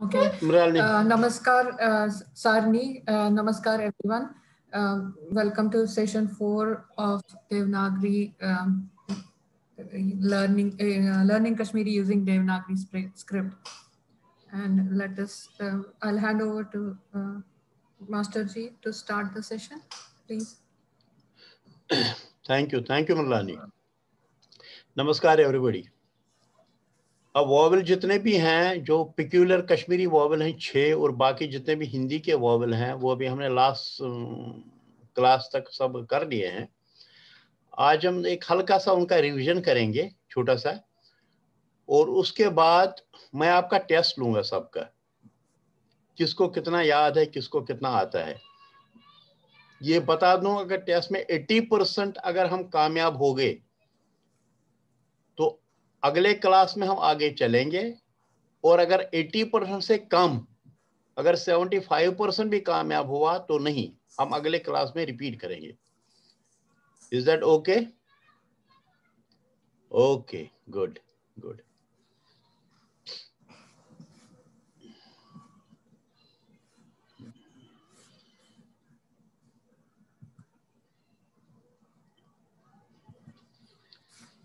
Okay. Namaskar, Sarni. Namaskar, everyone. Welcome to session 4 of Devanagari learning Kashmiri using Devanagari script. And let us. I'll hand over to Master Ji to start the session, please. Thank you, Mrlani. Namaskar, everybody. अब vowel जितने भी हैं जो peculiar Kashmiri vowel हैं 6 और बाकी जितने भी हिंदी के वॉवल हैं वो अभी हमने लास्ट क्लास तक सब कर लिए हैं। आज हम एक हल्का सा उनका रिवीजन करेंगे, छोटा सा, और उसके बाद मैं आपका टेस्ट लूंगा सबका, किसको कितना याद है, किसको कितना आता है। ये बता दूं, अगर टेस्ट में 80% अगर हम कामयाब हो गए तो अगले क्लास में हम आगे चलेंगे, और अगर 80% से कम, अगर 75% भी कामयाब हुआ तो नहीं, हम अगले क्लास में रिपीट करेंगे। Is that okay? Okay, good good.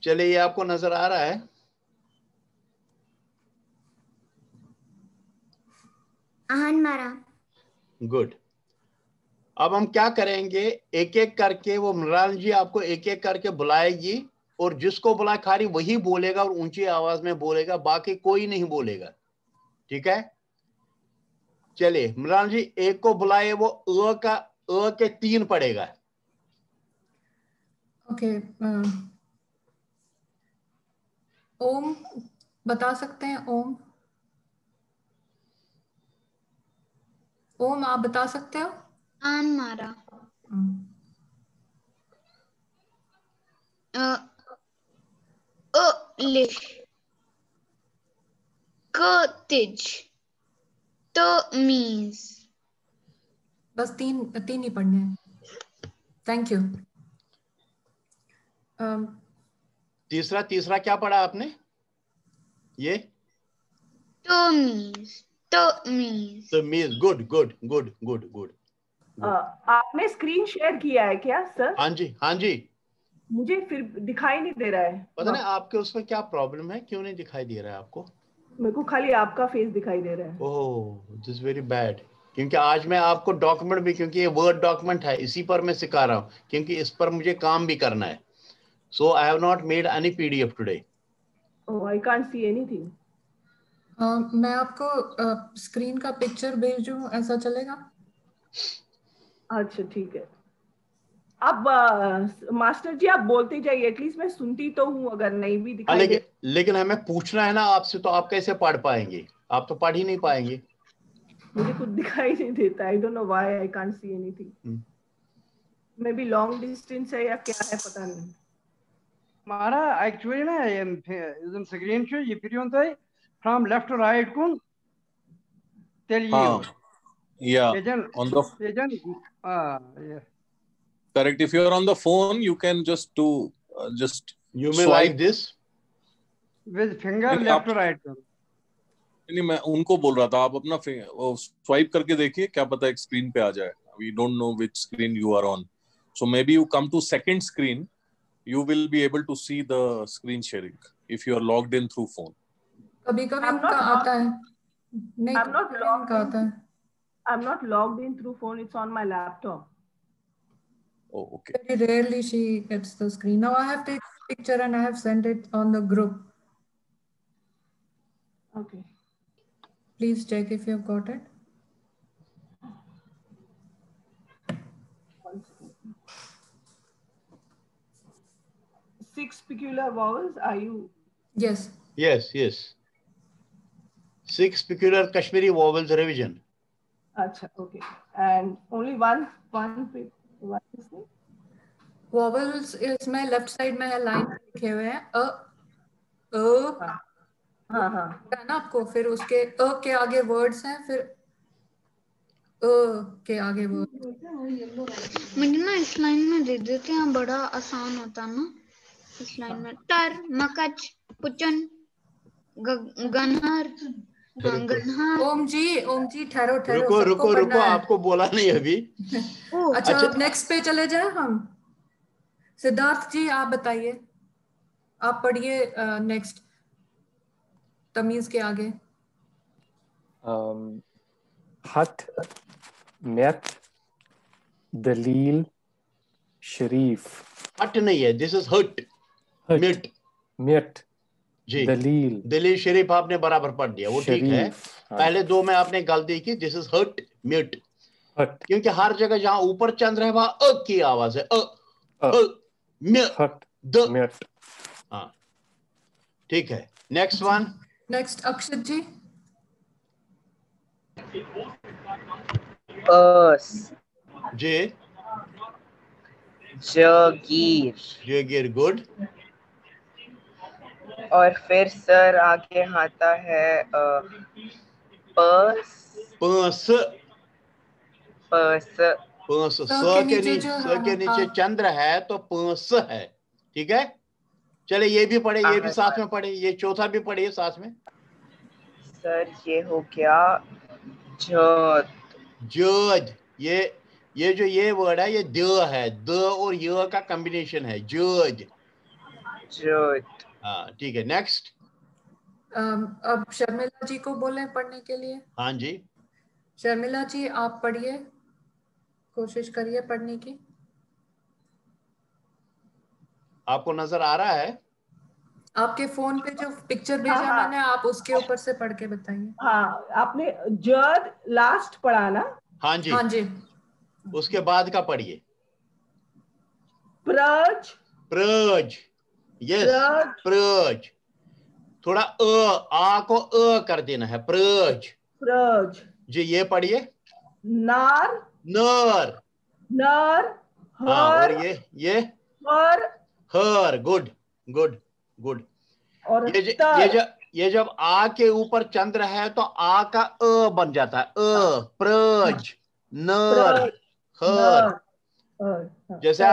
चलिए, ये आपको नजर आ रहा है? मारा। गुड। अब हम क्या करेंगे, एक एक करके वो मृणाल जी आपको एक एक करके बुलाएगी, और जिसको बुला खाली वही बोलेगा और ऊंची आवाज में बोलेगा, बाकी कोई नहीं बोलेगा। ठीक है? चलिए, मृणाल जी एक को बुलाए, वो अ के 3 पड़ेगा। ओके। ओम बता सकते हैं? ओम आप बता सकते हो? आन मारा। लिश कतिज तमीज। बस तीन ही पढ़ने हैं। Thank you. तीसरा क्या पढ़ा आपने? ये तमीज। गुड। आपने स्क्रीन शेयर किया है क्या सर? हाँ जी। मुझे फिर दिखाई नहीं दे रहा है। पता नहीं आपके उसमें क्या प्रॉब्लम है, क्यों नहीं दिखाई दे रहा है आपको? मेरे को खाली आपका फेस दिखाई दे रहा है। ओह, दिस वेरी बैड। क्योंकि आज मैं आपको डॉक्यूमेंट भी, क्योंकि ये वर्ड डॉक्यूमेंट है, इसी पर मैं सिखा रहा हूँ, क्योंकि इस पर मुझे काम भी करना है। So I have not made any PDF today. Oh, I can't see anything. मैं आपको स्क्रीन का पिक्चर भेजूं, ऐसा चलेगा? अच्छा ठीक है। अब मास्टर जी आप बोलते जाइए, एटलीस्ट मैं सुनती तो हूँ, अगर नहीं भी दिखाई दे। लेकिन हमें पूछना है ना आपसे, तो आप कैसे पढ़ पाएंगे? आप तो पढ़ ही नहीं पाएंगे। मुझे कुछ दिखाई नहीं देता। आई don't know why I can't see anything. May be long distance है या क्या है, पता नहीं। मारा एक्चुअली ना इस स्क्रीन शो ये पिरियन तो फ्रॉम लेफ्ट टू राइट कुन टेल यू या on the yeah. Correct. If you are on the phone, you can just do just you may swipe like this with finger left to right. नहीं, मैं उनको बोल रहा था, आप अपना स्वाइप करके देखिए, क्या पता एक स्क्रीन पे आ जाए। We don't know which screen you are on, so maybe you come to second screen, you will be able to see the screen sharing if you are logged in through phone. कभी-कभी उनका आता है। नहीं, I'm not logged उनका आता है। I'm not logged in through phone. It's on my laptop. Oh, okay. Very rarely she gets the screen. Now I have taken a picture and I have sent it on the group. Okay. Please check if you've got it. Six peculiar vowels. Are you? Yes. Yes. 6 peculiar Kashmiri vowels revision. Acha, okay. And only one is it? Vowels इसमें left side में है, line लिखे हुए हैं हाँ है ना आपको। फिर उसके के आगे वर्ड्स हैं, फिर के आगे वर्ड। मुझे ना इस लाइन में दे देते हैं, बड़ा आसान होता ना इस लाइन में। टर, मकच, पुचन, गनहर, गंगनहार। ओम जी ठहरो ठहरो, रुको सबको रुको रुको, पढ़ना है। आपको बोला नहीं अभी। अच्छा, अच्छा। अब नेक्स्ट पे चले जाए हम। सिद्धार्थ जी आप बताइए, आप पढ़िए नेक्स्ट तमीज के आगे। हट, म्यत, दलील, शरीफ। हट नहीं है, दिस इज हट। हट, मिट म्यत, जी। दलील, दलील शरीफ आपने बराबर पढ़ दिया, वो ठीक है। हाँ। पहले दो में आपने गलती की, दिस इज हट मिट, हट, क्योंकि हर जगह जहां ऊपर चंद्र है वहां अ की आवाज है। हट, द। म्यत। हाँ ठीक है, नेक्स्ट वन। नेक्स्ट अक्षत जी। जे जगीर। जगीर, गुड। और फिर सर आगे आता है पस। पस। पस। पस स के नीचे जो स के नीचे हाँ। चंद्र है तो पस है, ठीक है। चले ये भी पढ़े, ये भी साथ में पढ़े, ये चौथा भी पढ़िए साथ में। सर ये हो गया जद। जद, ये जो ये वर्ड है ये द है, द और य का कॉम्बिनेशन है, जद। जद। हाँ ठीक है, नेक्स्ट। अब शर्मिला जी को बोले पढ़ने के लिए। हाँ जी। शर्मिला जी आप पढ़िए, कोशिश करिए पढ़ने की। आपको नजर आ रहा है? आपके फोन पे जो पिक्चर भेजा हाँ। मैंने, आप उसके ऊपर से पढ़ के बताइए। हाँ, आपने जद लास्ट पढ़ा ना? हाँ जी। हाँ जी। उसके बाद का पढ़िए। प्रज। प्रज, यस, प्रज। प्रज। थोड़ा आ को कर देना है, प्रज। प्रज। जी, ये पढ़िए। नार। नर। नर। हाँ, और हर। ये हर। हर, गुड गुड गुड। और ये जब आ के ऊपर चंद्र है तो आ का बन जाता है, प्रज, नर, हर। जैसे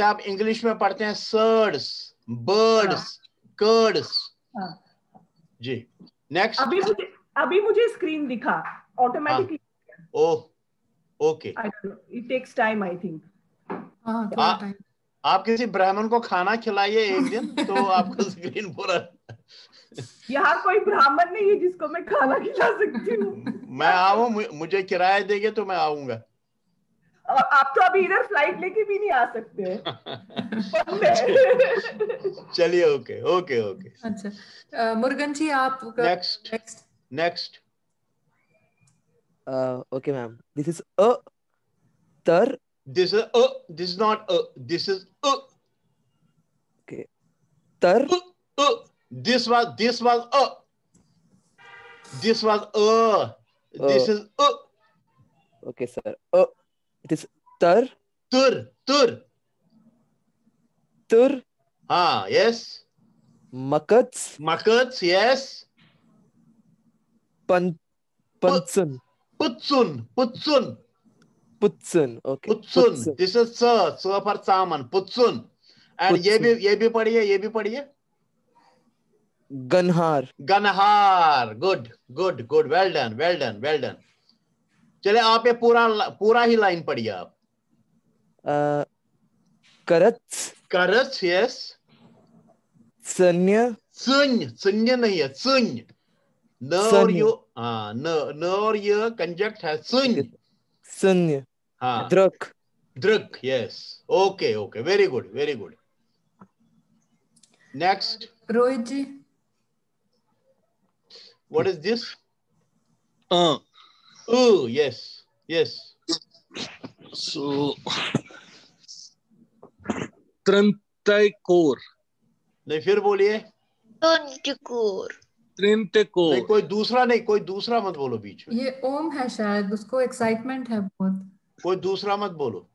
आप इंग्लिश में पढ़ते हैं सर्ड्स, बर्ड्स, कर्ड्स। जी, नेक्स्ट। अभी मुझे स्क्रीन दिखा automatically. Oh, okay. It takes time I think. थोड़ा टाइम। आप किसी ब्राह्मण को खाना खिलाइए एक दिन तो आपको स्क्रीन पूरा। यहाँ कोई ब्राह्मण नहीं है जिसको मैं खाना खिला सकती हूँ। मैं आऊँ, मुझे किराया देंगे तो मैं आऊंगा। और आप तो अभी इधर फ्लाइट लेके भी नहीं आ सकते। चलिए, ओके ओके ओके। अच्छा, मुर्गन जी आप next. Okay ma'am, this is a tar. This is not this is Okay, tar. This was this was this is Okay sir, it is tar. Tur. हाँ, yes. Makats, yes. Putsun. Okay. Putsun. This is sir for saman. Putsun. And ये भी पढ़िए. Ganhar. Good. Well done. चले आप ये पूरा ही line पढ़िए आप. Karats, yes. Sunya नहीं है, सुन. न और ये कंजक्ट है, सुन. हाँ. Druk, yes. Okay. Very good. Next. Rohit ji. What is this? Yes. So, Trintecor. नहीं, फिर बोलिए. Trintecor. नहीं, कोई दूसरा मत बोलो बीच में. ये ओम है शायद, उसको एक्साइटमेंट है बहुत. कोई दूसरा मत बोलो.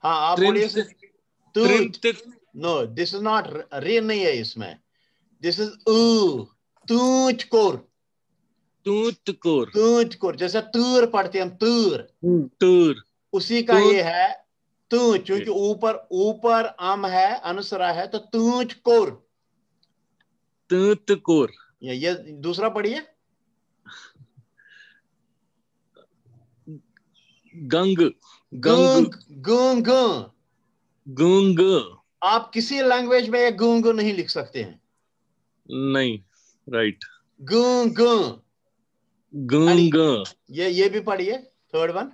हाँ, आप बोलिए. No, this is not रे नहीं है इसमें. This is तूचकोर. जैसे तूर पढ़ते हम, तूर. उसी का ये है तूच, क्योंकि ऊपर आम है, अनुसरा है, तो तूचकोर. ये दूसरा पढ़िए. गंग गूंग गूंग। गूंग आप किसी लैंग्वेज में ये गूंग नहीं लिख सकते हैं। नहीं, राइट। गूंग। गूंग ये भी पढ़िए, थर्ड वन।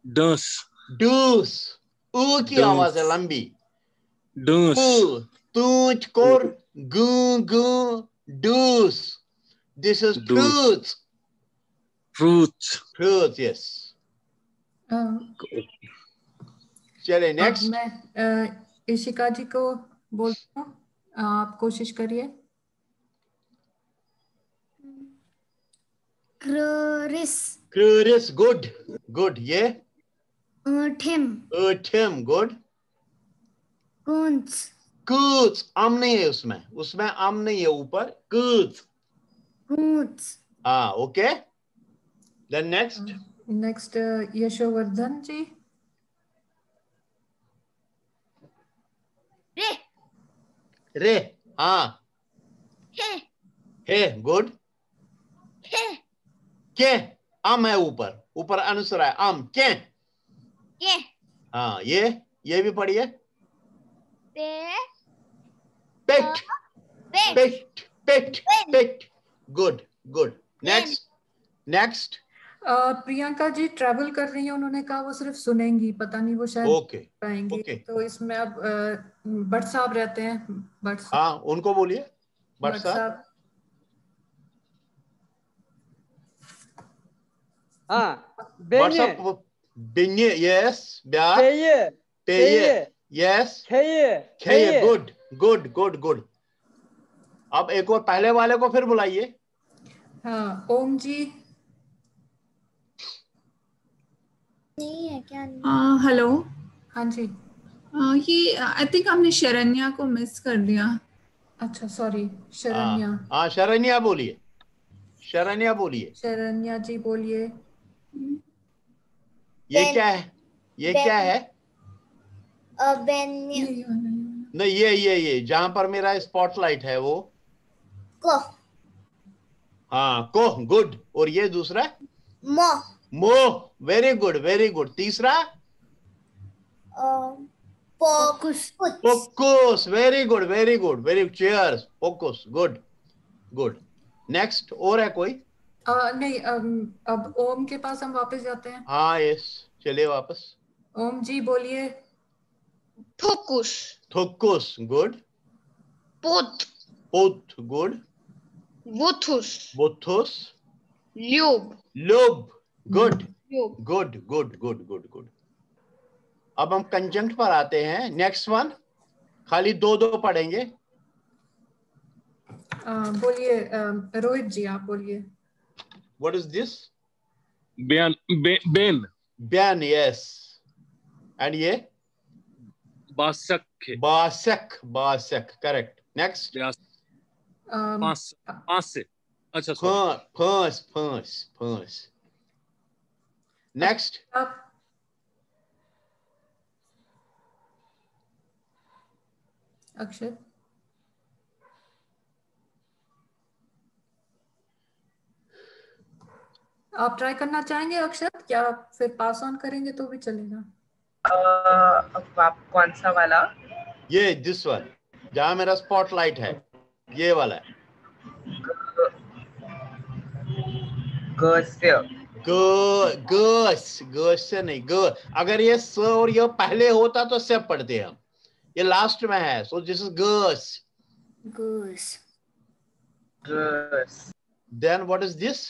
डस डूस, ऊ की आवाज है लंबी। डस तूच कोर गूंग डूस। This is truth. Truth, yes. चले अब नेक्स्ट। मैं इशिका जी को बोलती हूँ, आप कोशिश करिए। Cruris, good good. ये ठिम गुड। कूंस कूच, आम नहीं है उसमें, उसमें आम नहीं है ऊपर। कूच। कूंस हाँ, okay. Then next. Next Yashovardhan ji. रे रे, हाँ। हे, गुड। हे के, आम है ऊपर, ऊपर अनुस्वर है, आम के। ये हाँ, ये भी पढ़िए। पे पेट पेट पेट पेट। Good good. Next. Priyanka ji travel कर रही हैं, उन्होंने कहा वो सिर्फ सुनेंगी, पता नहीं वो शायद ओके पाएंगी। तो इसमें अब भट्ट साहब रहते हैं, भट्ट हाँ, उनको बोलिए। भट्ट साहब। हाँ, भट्ट साहब, बिन्ये, यस। ब्याह, पेये, यस। खेये, गुड गुड गुड गुड। अब एक और पहले वाले को फिर बुलाइए। हाँ, ओम जी। नहीं है क्या? नहीं। हेलो। हाँ जी। ये आई थिंक हमने शरण्या को मिस कर दिया। अच्छा, सॉरी। शरण्या। हाँ, शरण्या बोलिए। शरण्या बोलिए। शरण्या जी बोलिए। ये क्या है? ये क्या है? नहीं, ये जहां पर मेरा स्पॉटलाइट है वो को। हाँ, को, गुड। और ये दूसरा? मो। मो, वेरी गुड वेरी गुड। तीसरा? पोकुस। पोकुस, very good very good very. Cheers, पोकुस, गुड गुड। नेक्स्ट, और है कोई? नहीं, अब ओम के पास हम वापस जाते हैं। हाँ, यस, चलिए वापस। ओम जी बोलिए। थोकुस। थोकुस, गुड। पोत। पोत, गुड। वोथुस। बोथुस। ल्यूब। लोब, गुड ल्यूब। Good good good good good. अब हम कंजंक्ट पर आते हैं। नेक्स्ट वन, खाली दो पढ़ेंगे। बोलिए रोहित जी, आप बोलिए। What is this? Ben Ben Ben, yes. And ये? बासक बासक, करेक्ट। नेक्स्ट। पांच से। अच्छा, सॉरी। फंस। नेक्स्ट। अक्षर। आप ट्राई करना चाहेंगे अक्षर, या फिर पास ऑन करेंगे तो भी चलेगा? आप कौन सा वाला? ये दिस वन, जहां मेरा स्पॉटलाइट है, ये वाला है। गस से नहीं, ग। अगर ये स और ये पहले होता तो से पढ़ते हम, ये लास्ट में है, सो दिस इज गस। Then what is this?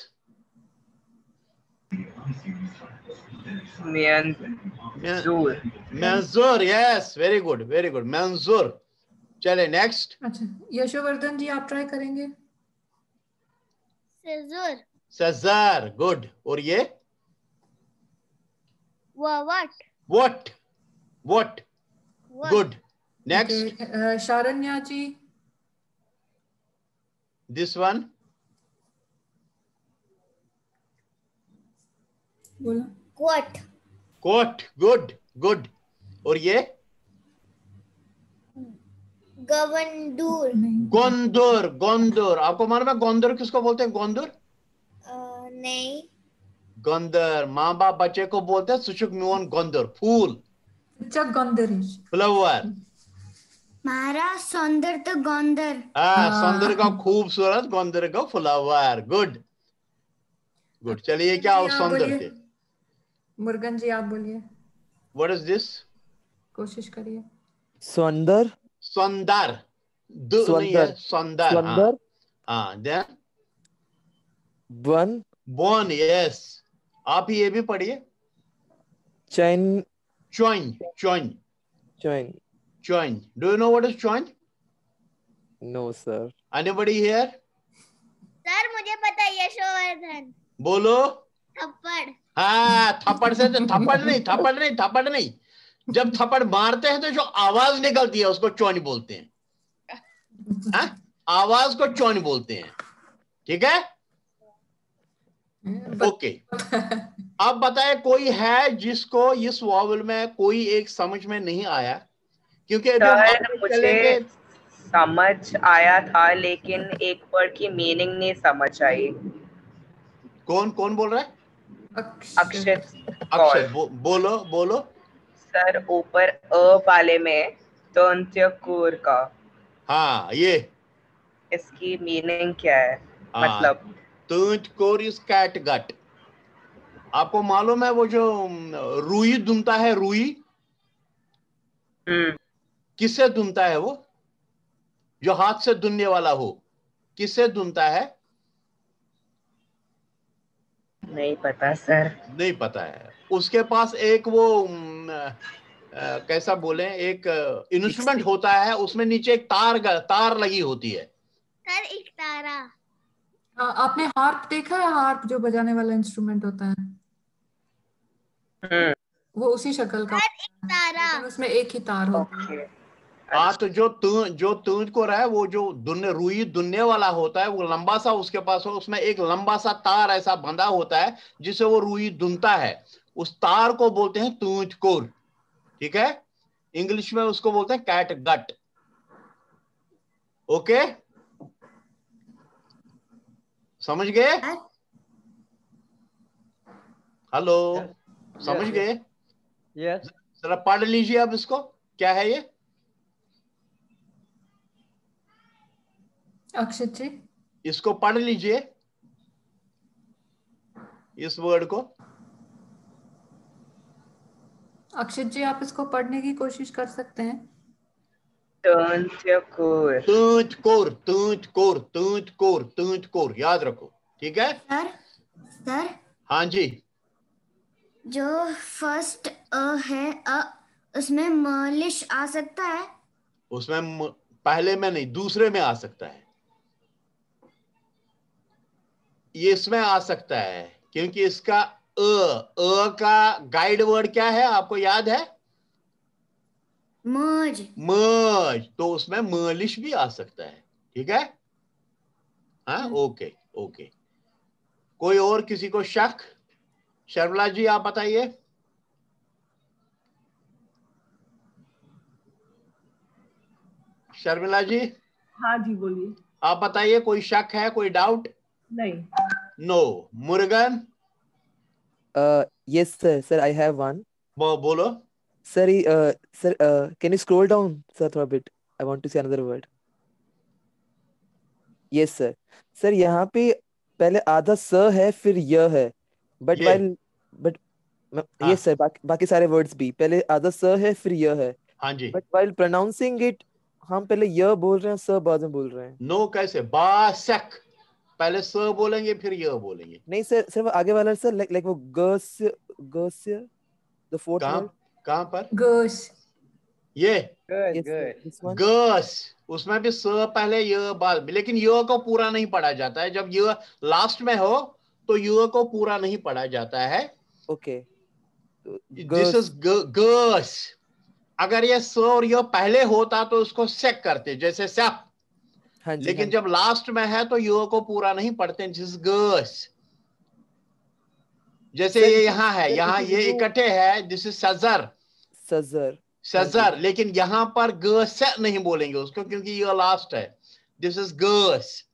मंजूर, yes, very good very good, मंजूर। चले नेक्स्ट। अच्छा, यशोवर्धन जी आप ट्राई करेंगे? सजार, गुड। और ये? What, good. Next. Sharanya ji. This one? बोला। कोट, गुड गुड। और ये? गोंदुर। आपको मालूम है गोंदुर किसको बोलते हैं? गोंदुर? नहीं। गोंदर, माँ बाप बच्चे को बोलते हैं सुचुक मियोन गोंदर, फूल, चक गोंदरिश, फ्लावर। मारा सौंदर्य तो गोंदर। सौंदर्य का खूबसूरत, गोंदर का फ्लावर। Good good. चलिए, क्या जी, आप सौंदर्य बोलिए। थे? मुर्गन जी आप बोलिए, व्हाट इज दिस? कोशिश करिए। सौंदर, सौंदर, द नहीं है, सौंदर। हाँ सौंदर, हाँ। देन वन, बोन, यस। आप ये भी पढ़िए। चैन, चॉइन, चॉइन, चैन। चॉइन। Do you know what is चॉइन? No sir. Anybody here? Sir मुझे पता है, यशोवर्धन। बोलो। थप्पड़। हाँ, थप्पड़ से तो थप्पड़ नहीं, थप्पड़ नहीं, थप्पड़ नहीं। जब थप्पड़ मारते हैं तो जो आवाज निकलती है उसको चौनी बोलते हैं। हाँ? आवाज को चौनी बोलते हैं। ठीक है, ओके। अब बताए, कोई है जिसको इस वॉवल में कोई एक समझ में नहीं आया? क्योंकि अभी हम सर आगे मुझे चलेंगे। समझ आया था, लेकिन एक वर्ड की मीनिंग नहीं समझ आई। कौन कौन बोल रहा है? अक्षित अक्षर, बोलो बोलो। सर ऊपर अ वाले में दंत्यकुर का, हाँ, ये इसकी मीनिंग क्या है? हाँ, मतलब तूंत कोरिस कैट गट। आपको मालूम है वो जो रुई दुमता है, रुई किससे दुमता है? वो जो हाथ से दुनने वाला हो, किससे दुमता है? नहीं पता सर। नहीं पता है। उसके पास एक वो कैसा बोले, एक इंस्ट्रूमेंट होता है, उसमें नीचे एक तार लगी होती है। सर एक तारा। आपने हार्प देखा है? हार्प जो बजाने वाला इंस्ट्रूमेंट होता है, वो उसी शक्ल का, लेकिन उसमें एक ही तार होता है। हाँ, तो जो तूंज को रहा है, वो जो रुई दुनने वाला होता है, वो लंबा सा उसके पास हो, उसमें एक लंबा सा तार ऐसा बंधा होता है जिसे वो रुई दुनता है। उस तार को बोलते हैं तूंज कोर। ठीक है, इंग्लिश में उसको बोलते हैं कैट गट। ओके, समझ गए? हेलो, समझ गए? यस। जरा पढ़ लीजिए अब इसको, क्या है ये? अक्षित जी, इसको पढ़ लीजिए, इस वर्ड को। अक्षित जी आप इसको पढ़ने की कोशिश कर सकते हैं। दंत्यकुर, तूंज कोर, तूंज कोर, तूंज कोर, तूंज कोर, याद रखो। ठीक है सर हाँ जी। जो फर्स्ट अ है, उसमें मालिश आ सकता है? उसमें पहले में नहीं, दूसरे में आ सकता है। ये इसमें आ सकता है क्योंकि इसका अ का गाइड वर्ड क्या है, आपको याद है? मर्ज। मर्ज, तो उसमें मालिश भी आ सकता है। ठीक है, हाँ, ओके ओके। कोई और किसी को शक? शर्मिला जी आप बताइए। शर्मिला जी, हाँ जी बोलिए। आप बताइए, कोई शक है, कोई डाउट? नहीं। No. Murugan? Yes, sir. I have one. बोलो। Sir, can you scroll down, sir, a bit? I want to see another word. Yes, sir. Sir, यहाँ पे पहले आधा स है, फिर य है. But yes, sir. बाकी सारे words भी पहले आधा स है, फिर य है. हाँ जी। But while pronouncing it, हम पहले य बोल रहे हैं, स बाद में बोल रहे हैं. नो, कैसे? बासक, पहले स बोलेंगे फिर य बोलेंगे। नहीं सर, वो आगे वाला सर, लाइक वो गस्य, the fourth word. कहाँ पर? गस, ये गुड गस, उसमें भी स पहले य बाद में, लेकिन य को पूरा नहीं पढ़ा जाता है। जब य लास्ट में हो तो य को पूरा नहीं पढ़ा जाता है। ओके, दिस इज गस। अगर ये स और य पहले होता तो उसको सेक करते, जैसे सेप। लेकिन जब लास्ट में है तो य को पूरा नहीं पढ़ते, दिस इज गस। जैसे ये यहाँ है, यहाँ ये इकट्ठे है, दिस इज सजर, सजर। लेकिन यहाँ पर गस नहीं बोलेंगे उसको, क्योंकि ये लास्ट है। दिस इज गस।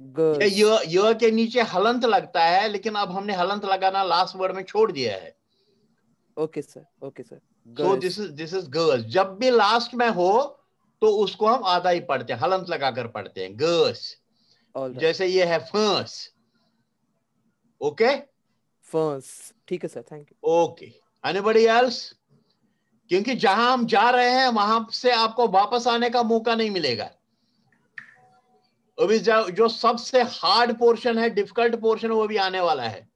ये के नीचे हलंत लगता है, लेकिन अब हमने हलंत लगाना लास्ट वर्ड में छोड़ दिया है। Okay sir, okay sir. So this is girls. जब भी लास्ट में हो तो उसको हम आधा ही पढ़ते हैं, हलंत लगाकर पढ़ते हैं, गर्ल्स। जैसे ये है फर्स। ओके, फर्स, ठीक है sir, thank you. Okay, anybody else? क्योंकि जहां हम जा रहे हैं वहां से आपको वापस आने का मौका नहीं मिलेगा। अभी जो सबसे हार्ड पोर्शन है, डिफिकल्ट पोर्शन, वो भी आने वाला है।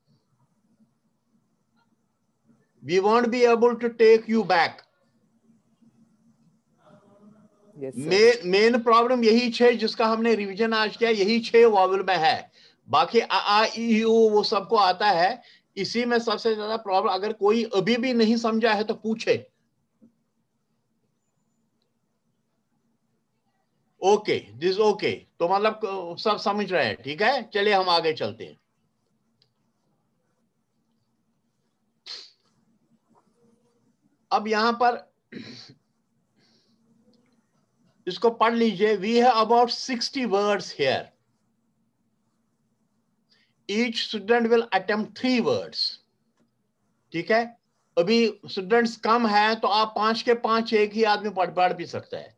We won't be able to take you back. Main problem यही 6 जिसका हमने रिवीजन आज किया, यही 6 वॉवल में है। बाकी आ ई ऊ वो सबको आता है। इसी में सबसे ज्यादा प्रॉब्लम, अगर कोई अभी भी नहीं समझा है तो पूछे। ओके, दिस ओके, तो मतलब सब समझ रहे हैं, ठीक है। चलिए हम आगे चलते हैं। अब यहां पर इसको पढ़ लीजिए। We have about 60 words here. Each student will attempt 3 words, ठीक है। अभी स्टूडेंट्स कम है तो आप 5 के 5 एक ही आदमी पढ़ भी सकता है।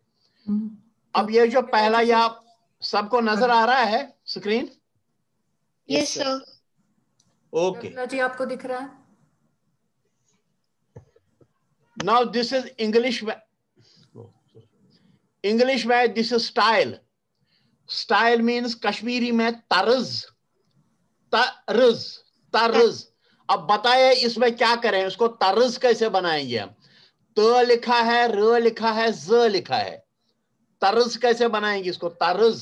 अब ये जो पहला, ये आप सबको नजर आ रहा है स्क्रीन? Yes sir. ओके जी, आपको दिख रहा है? नाउ दिस इज इंग्लिश में। इंग्लिश में this is style. Style means Kashmiri में तर्ज। तर्ज, तर्ज। अब बताइए इसमें क्या करें, इसको तर्ज कैसे बनाएंगे हम? त लिखा है, र लिखा है, ज लिखा है। तर्ज कैसे बनाएंगे इसको? तर्ज।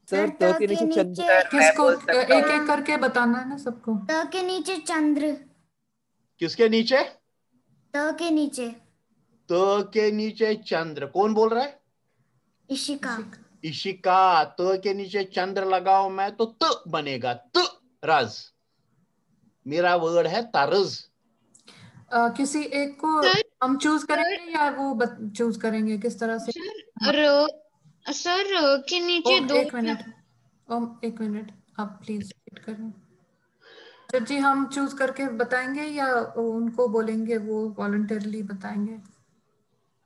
सर त के नीचे चंद्र। किसको? एक एक करके बताना है ना सबको। त के नीचे चंद्र। किसके नीचे? त के नीचे। त के नीचे चंद्र। कौन बोल रहा है? इशिका। इशिका। त के नीचे चंद्र लगाओ मैं तो त बनेगा, त रज। मेरा वर्ड है तर्ज। किसी एक को हम चूज करेंगे या वो चूज करेंगे? किस तरह से? सर के नीचे 2 एक मिनट, एक मिनट, आप प्लीज वेट करें। सर जी, हम चूज करके बताएंगे या उनको बोलेंगे वो वॉलंटरली बताएंगे?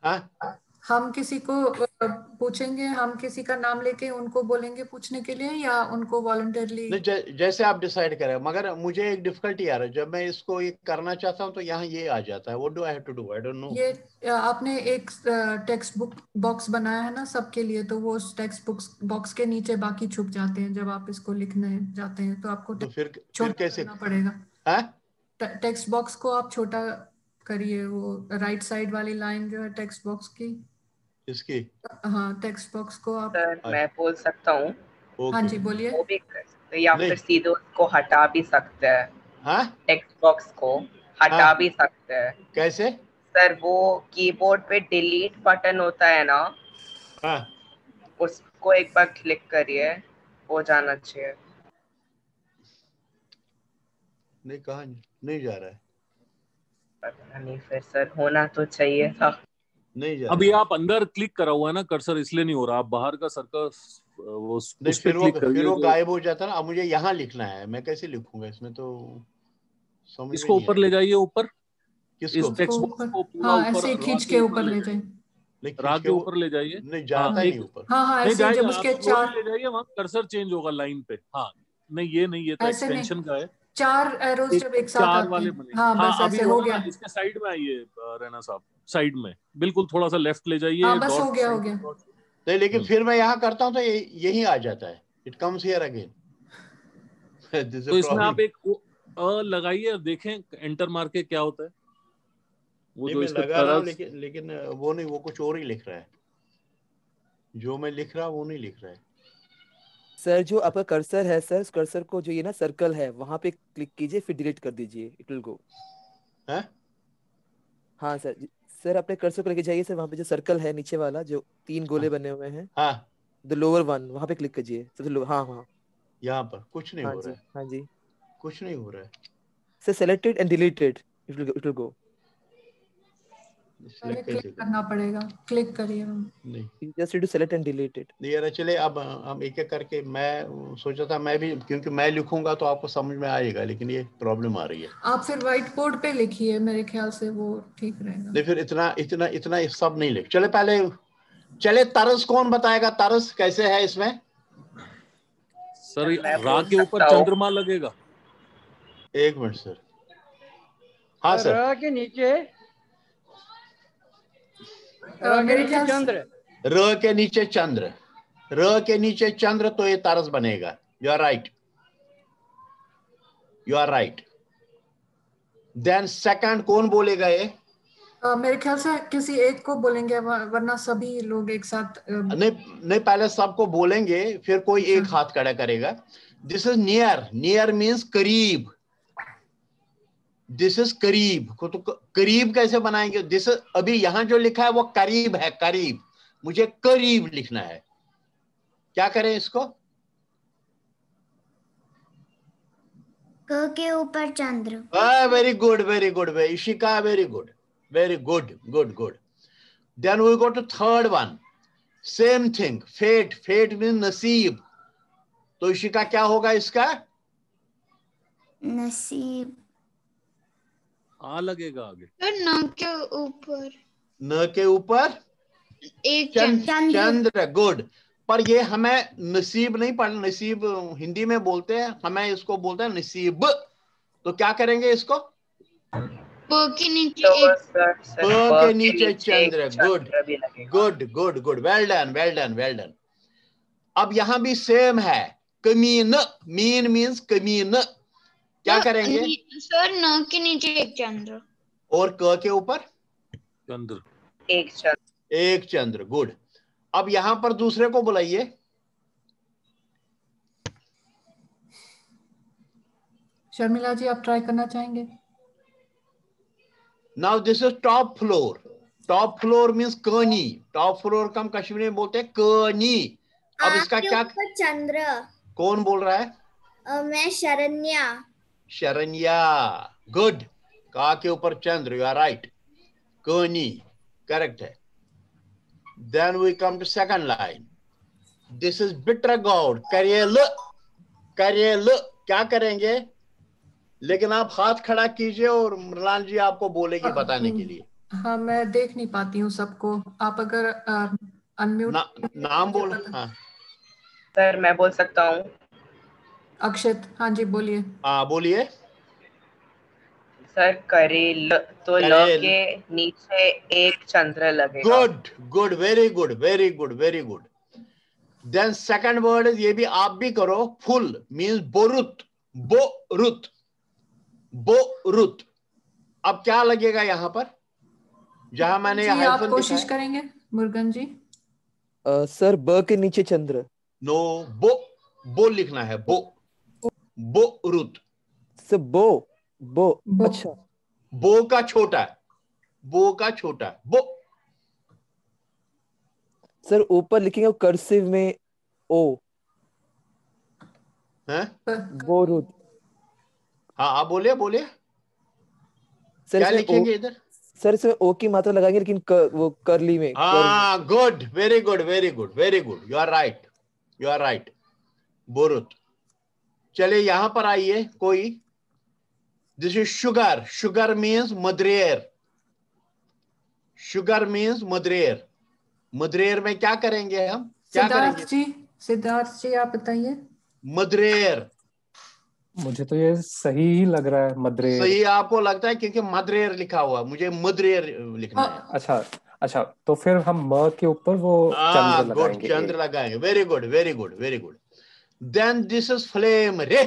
हाँ, हम किसी को पूछेंगे, हम किसी का नाम लेके उनको बोलेंगे पूछने के लिए, या उनको वॉलंटरली? जैसे आप डिसाइड करें। मगर मुझे एक डिफिकल्टी आ रहा है, जब मैं इसको ये करना चाहता हूँ तो यहाँ ये आ जाता है। What do I have to do? I don't know. ये आपने एक टेक्स्ट बुक बॉक्स बनाया है ना सबके लिए, तो वो टेक्स्ट बुक बॉक्स के नीचे बाकी छुप जाते हैं जब आप इसको लिखने जाते हैं, तो आपको तो फिर कैसे करना पड़ेगा। हाँ? टेक्स्ट बॉक्स को आप छोटा करिए, वो राइट साइड वाली लाइन जो है टेक्स्ट बॉक्स की, इसकी। हाँ, टेक्स्ट बॉक्स को आप। सर मैं बोल सकता हूँ? हाँ जी, बोलिए। वो भी कर सकते हैं, या फिर सीधे उसको हटा भी सकते हैं। हाँ? टेक्स्ट बॉक्स को हटा भी सकते हैं। कैसे? सर वो कीबोर्ड पे डिलीट बटन होता है ना, हाँ, उसको एक बार क्लिक करिए, हो जाना चाहिए। नहीं, कहाँ नहीं जा रहा है? पता नहीं, फिर सर होना तो चाहिए था। नहीं जा अभी आप अंदर क्लिक करा हुआ है ना कर्सर, इसलिए नहीं हो रहा। आप बाहर का सर्कल वो उस पे क्लिक करिए, फिर वो गायब हो जाता है ना। अब मुझे यहाँ लिखना है, मैं कैसे लिखूंगा इसमें? तो समझ इसको ऊपर ले जाइए, ऊपर किसको? इस टेक्स्ट बॉक्स को पूरा हाँ, ऊपर ऐसे खींच के ऊपर ले जाइए, रा के ऊपर ले जाइए। नहीं जाता ही नहीं ऊपर। हाँ, नहीं ऐसे जब जाएगा, उसके आप स्लोली ले जाइए, वहाँ कर्सर चेंज होगा लाइन पे। हाँ, नहीं ये नहीं, ये तो एक्सटेंशन का है। 4 एरोज जब एक साथ आते वाले हैं। बने। हाँ, बस अभी ऐसे हो गया। इसके साइड में आइए रैना साहब, साइड में बिल्कुल थोड़ा सा लेफ्ट ले जाइए। हाँ, बस हो गया, हो गया। नहीं, लेकिन फिर मैं यहाँ करता हूँ तो यही आ जाता है। It comes here again. तो इसमें आप एक अ लगाइए और देखें एंटर मार के क्या होता है। वो नहीं, जो मैं इसके लगा रहा हूँ, लेकिन वो नहीं, वो कुछ और ही लिख रहा है। जो मैं लिख रहा हूँ वो नहीं लिख रहा है। सर जो आपका कर्सर है सर, उस कर्सर को जो ये ना सर्कल है वहां पे क्लिक कीजिए, फिर डिलीट कर दीजिए, इट विल गो। हाँ सर, सर अपने कर्सर को लेके जाइए सर, वहां पे जो सर्कल है नीचे वाला जो 3 गोले बने हुए हैं, हाँ, द लोअर वन, वहां पे क्लिक कीजिए सबसे लो। हाँ हाँ, यहाँ पर कुछ नहीं हाँ हो जी, रहा है। हाँ जी कुछ नहीं हो रहा है sir. Selected and deleted, it will go. पहले क्लिक करना पड़ेगा, क्लिक करिए। नहीं just need to select and delete it. यार चले अब हम एक एक करके, मैं सोचा था मैं भी, क्योंकि मैं लिखूंगा तो आपको समझ में आएगा, लेकिन ये प्रॉब्लम आ रही है। आप फिर व्हाइट बोर्ड पे लिखिए, मेरे ख्याल से वो ठीक रहेगा। नहीं फिर इतना इतना इतना सब नहीं लिख। चले पहले, चले तर्ज कौन बताएगा, तर्ज कैसे है इसमें? सर रा के ऊपर चंद्रमा लगेगा। एक मिनट सर। हाँ सर। र के नीचे चंद्र, र के नीचे चंद्र, र के नीचे चंद्र, तो ये तर्ज बनेगा। You are right, you are right. Then second कौन बोलेगा ये? मेरे ख्याल से किसी एक को बोलेंगे, वरना सभी लोग एक साथ नहीं, पहले सबको बोलेंगे, फिर कोई एक हाथ खड़ा करेगा। This is near, near means करीब। दिस इज करीब को, तो करीब कैसे बनाएंगे? दिस अभी यहां जो लिखा है वो करीब है, करीब। मुझे करीब लिखना है, क्या करें इसको? क के ऊपर चंद्र। Very good, very good, Ishika, very good, very good, good good. Then we go to third one, same thing, fate. Fate mean नसीब, तो इशिका क्या होगा इसका? नसीब। आ लगेगा आगे। न के ऊपर, न के ऊपर एक चंद्र। गुड। पर ये हमें नसीब नहीं पढ़ना, नसीब हिंदी में बोलते हैं, हमें इसको बोलते हैं नसीब। तो क्या करेंगे इसको? प के नीचे प के नीचे चंद्र। Good good good good, well done, well done, well done. अब यहां भी सेम है, कमीन। Mean means कमीन। क्या करेंगे सर? न के नीचे एक चंद्र और क के ऊपर चंद्र, एक चंद्र। एक चंद्र। गुड। अब यहां पर दूसरे को बुलाइए। शर्मिला जी, आप ट्राई करना चाहेंगे? Now this is top floor. Top floor means कनी। टॉप फ्लोर का हम कश्मीरी में बोलते हैं कनी। अब इसका क्या? चंद्र। कौन बोल रहा है? मैं शरण्या। शरण्या, गुड। का के ऊपर चंद्र, यू आर राइट। कनी करेक्ट है। Then we come to second line. This is बिट्रगौड, करेल। करेल क्या करेंगे? लेकिन आप हाथ खड़ा कीजिए और मृणाल जी आपको बोलेगी बताने के लिए। हाँ, मैं देख नहीं पाती हूँ सबको। आप अगर अनम्यूट नाम बोल। हाँ सर मैं बोल सकता हूँ। अक्षित, हाँ जी बोलिए। हाँ बोलिए। सर करेल, तो ल के नीचे एक चंद्र लगेगा। Good good, very good, very good, very good. Then second word is, ये भी आप भी करो, फुल मीन्स बोरुत। बोरुत, बोरुत। अब क्या लगेगा यहां पर, जहां मैंने जी आप कोशिश करेंगे मुर्गन जी? सर ब के नीचे चंद्र। नो, बो लिखना है, बोरुत। सर बो। अच्छा, बो का छोटा, बो का छोटा, बो। सर ऊपर लिखेंगे कर्सिव में ओ हैं? बोरुत। हाँ आप बोलिए, बोलिए। सर क्या लिखेंगे इधर? सर इसमें ओ की मात्रा लगाएंगे, लेकिन वो करली में। हाँ good, very good, very good, very good, you are right, you are right, बोरुत। चलिए यहां पर आइए कोई। This is sugar. Sugar means मदरेर। शुगर मीन्स मदरेर। मदरेर में क्या करेंगे हम? क्या करेंगे? सिद्धार्थ जी आप बताइए। मदरेर। मुझे तो ये सही ही लग रहा है, मदरेर। सही आपको लगता है? क्योंकि मदरेर लिखा हुआ, मुझे मदरेर लिखना है। अच्छा अच्छा, तो फिर हम म के ऊपर वो चंद्र लगाएंगे। चंद्र लगाएंगे। Very good, very good, very good. Then this is flame. रे।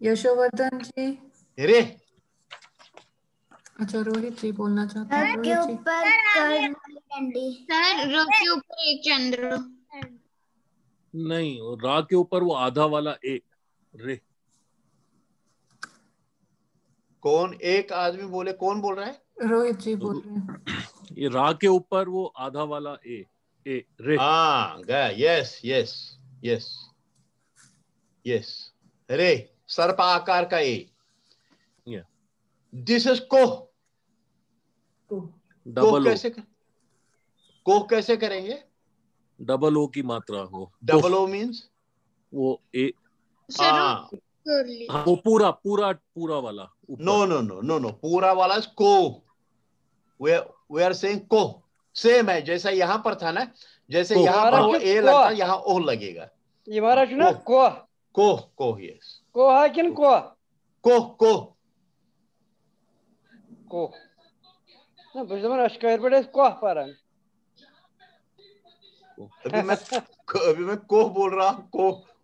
यशोवर्धन जी। रे। अच्छा, रोहित जी बोलना चाहते हैं। के ऊपर सर र के ऊपर एक चंद्र। नहीं, रा के ऊपर वो आधा वाला ए, रे। कौन एक आदमी बोले? कौन बोल रहा है? रोहित जी बोल रहे हैं। ये रा के ऊपर वो आधा वाला ए, रे। हाँ, यस यस यस यस, रे, सर्प आकार का ए। दिस इज को। कोह कैसे करेंगे? डबल ओ की मात्रा हो। डबल ओ मीन्स वो ए वो पूरा पूरा पूरा वाला। नो पूरा वाला को। we are saying को सेम है जैसा यहाँ पर था ना, जैसे यहाँ पर वो ए लगता है यहाँ ओ लगेगा। ये हमारा जो ना को यस को है किन को ना बजमन अशकार बड़े को पारन। अभी मैं को बोल रहा हूँ,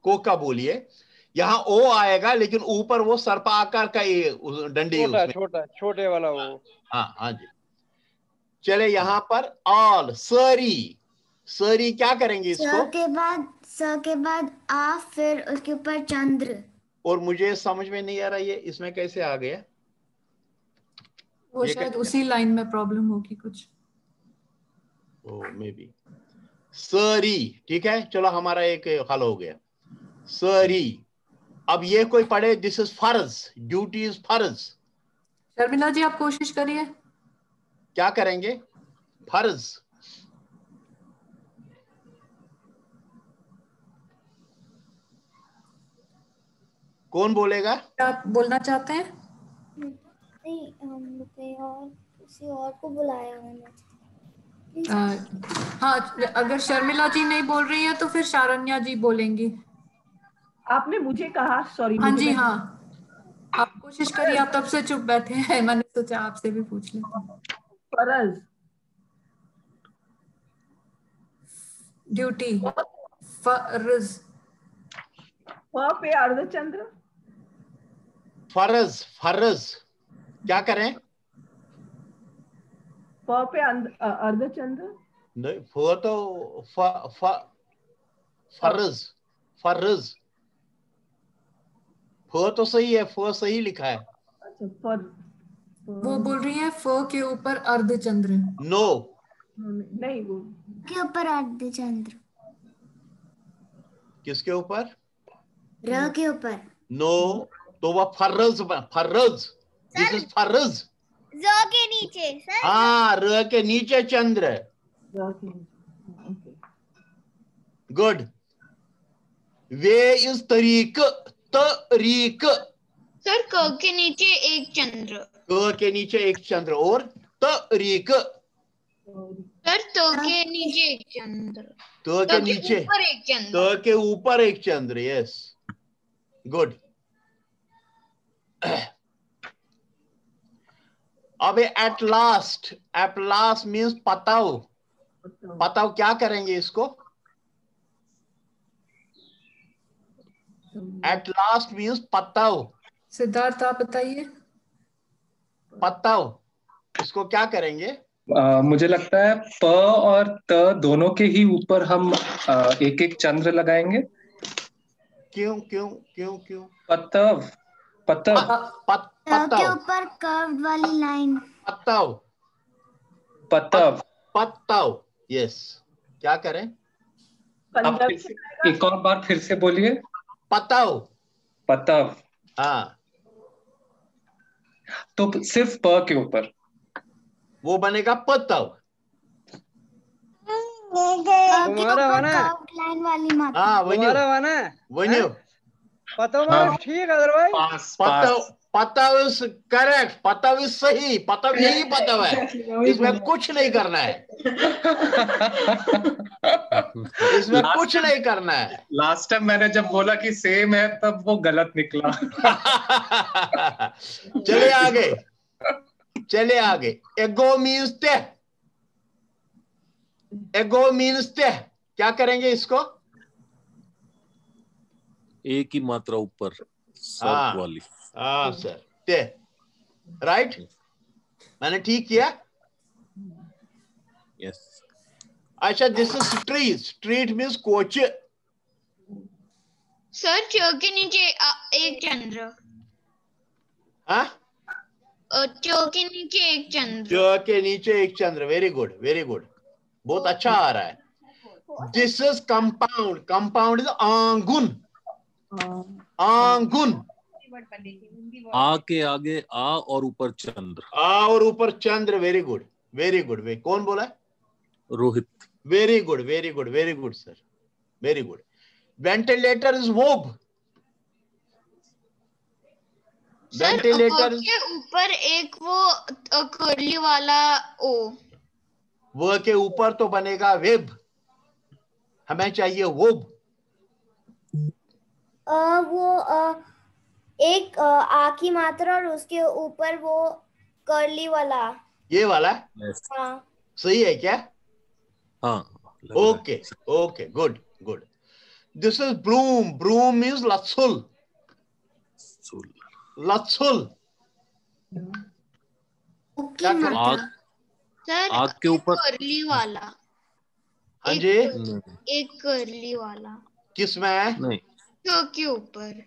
को का बोलिए। यहाँ ओ आएगा लेकिन ऊपर वो सर्प आकार का डंडी छोटे वाला वो। हाँ जी। चले यहाँ पर ऑल सरी क्या करेंगे इसको? स के बाद आ, फिर उसके ऊपर चंद्र। और मुझे समझ में नहीं आ रहा ये इसमें कैसे आ गया। वो शायद उसी लाइन में प्रॉब्लम होगी कुछ। मे बी सरी। ठीक है, चलो हमारा एक हल हो गया। सरी। अब ये कोई पढ़े, दिस इज फर्ज, ड्यूटी इज फर्ज। शर्मिला जी आप कोशिश करिए। क्या करेंगे? फर्ज। कौन बोलेगा? आप बोलना चाहते हैं? नहीं, हम कहीं और किसी और को बुलाया मैंने। हाँ, अगर शर्मिला जी नहीं बोल रही है तो फिर शारण्या जी बोलेंगी। आपने मुझे कहा, सॉरी। हाँ जी हाँ, आप कोशिश करिए। आप तब से चुप बैठे हैं, मैंने सोचा आपसे भी पूछ लेते हैं। फर्ज, ड्यूटी, फर्ज। वहां पे अर्धचंद्र। फर्ज क्या करें? पे अर्धचंद्र नहीं, फ तो फर्ज फ तो सही है, फ सही लिखा है। अच्छा, वो बोल रही है फ के ऊपर अर्धचंद्र। नो नहीं, वो के ऊपर अर्धचंद्र। किसके ऊपर? र के ऊपर। नो, तो वह फर्ज दिस इज फर्ज। र के नीचे सर। हाँ, र के नीचे चंद्र। गुड। वे इज तरीक सर क के नीचे एक चंद्र। क के नीचे एक चंद्र और तरीक। सर तो के नीचे एक चंद्र। तो के नीचे ऊपर एक चंद्र। तो के ऊपर एक चंद्र। Yes, good. अब एट लास्ट मीन्स पताओ क्या करेंगे इसको? एट लास्ट मीन्स पताओ। सिद्धार्थ आप बताइए। पताओ इसको क्या करेंगे? मुझे लगता है प और त दोनों के ही ऊपर हम एक एक चंद्र लगाएंगे। क्यों? पतव के ऊपर कर्व्ड वाली लाइन। पत्तव। यस, क्या करें? अब एक और बार फिर से बोलिए। पतव। हाँ, तो सिर्फ प के ऊपर वो बनेगा पत्तव। तुम्हारा वाना लाइन वाली मात्रा। हाँ, तुम्हारा वाना वन्यू पता मार ठीक अदरवाइज पताव इज करेक्ट। पताव इज सही। पताव यही पताव है, इसमें कुछ नहीं करना है। इसमें कुछ नहीं करना है। लास्ट टाइम मैंने जब बोला कि सेम है तब वो गलत निकला। चलिए आगे। एगो मीन्स ते। क्या करेंगे इसको? एक ही मात्रा ऊपर सर्प वाली। हाँ सर, ते। राइट, मैंने ठीक किया। यस। अच्छा, this is street means coach. Sir च के नीचे एक चंद्र। हाँ, च के नीचे एक चंद्र। च के नीचे एक चंद्र। वेरी गुड, बहुत अच्छा आ रहा है। दिस इज कंपाउंड इज आंगुन। आ के आगे आ और ऊपर चंद्र। Very good. Very good. वे कौन बोला? Rohit. Very good, very good, very good sir, very good. Ventilator is verb. Ventilator के ऊपर एक वो कर्ली वाला ओ, वो के ऊपर तो बनेगा वेब, हमें चाहिए वर्ब। वो एक आ की मात्रा और उसके ऊपर वो कर्ली वाला, ये वाला। हाँ सही है क्या? हाँ। Okay okay, good good. This is broom. Broom means लत्सुल। लत्सुल क्या करें? सर आग के ऊपर कर्ली वाला। हाँ जी, एक कर्ली वाला किस में? नहीं, के ऊपर।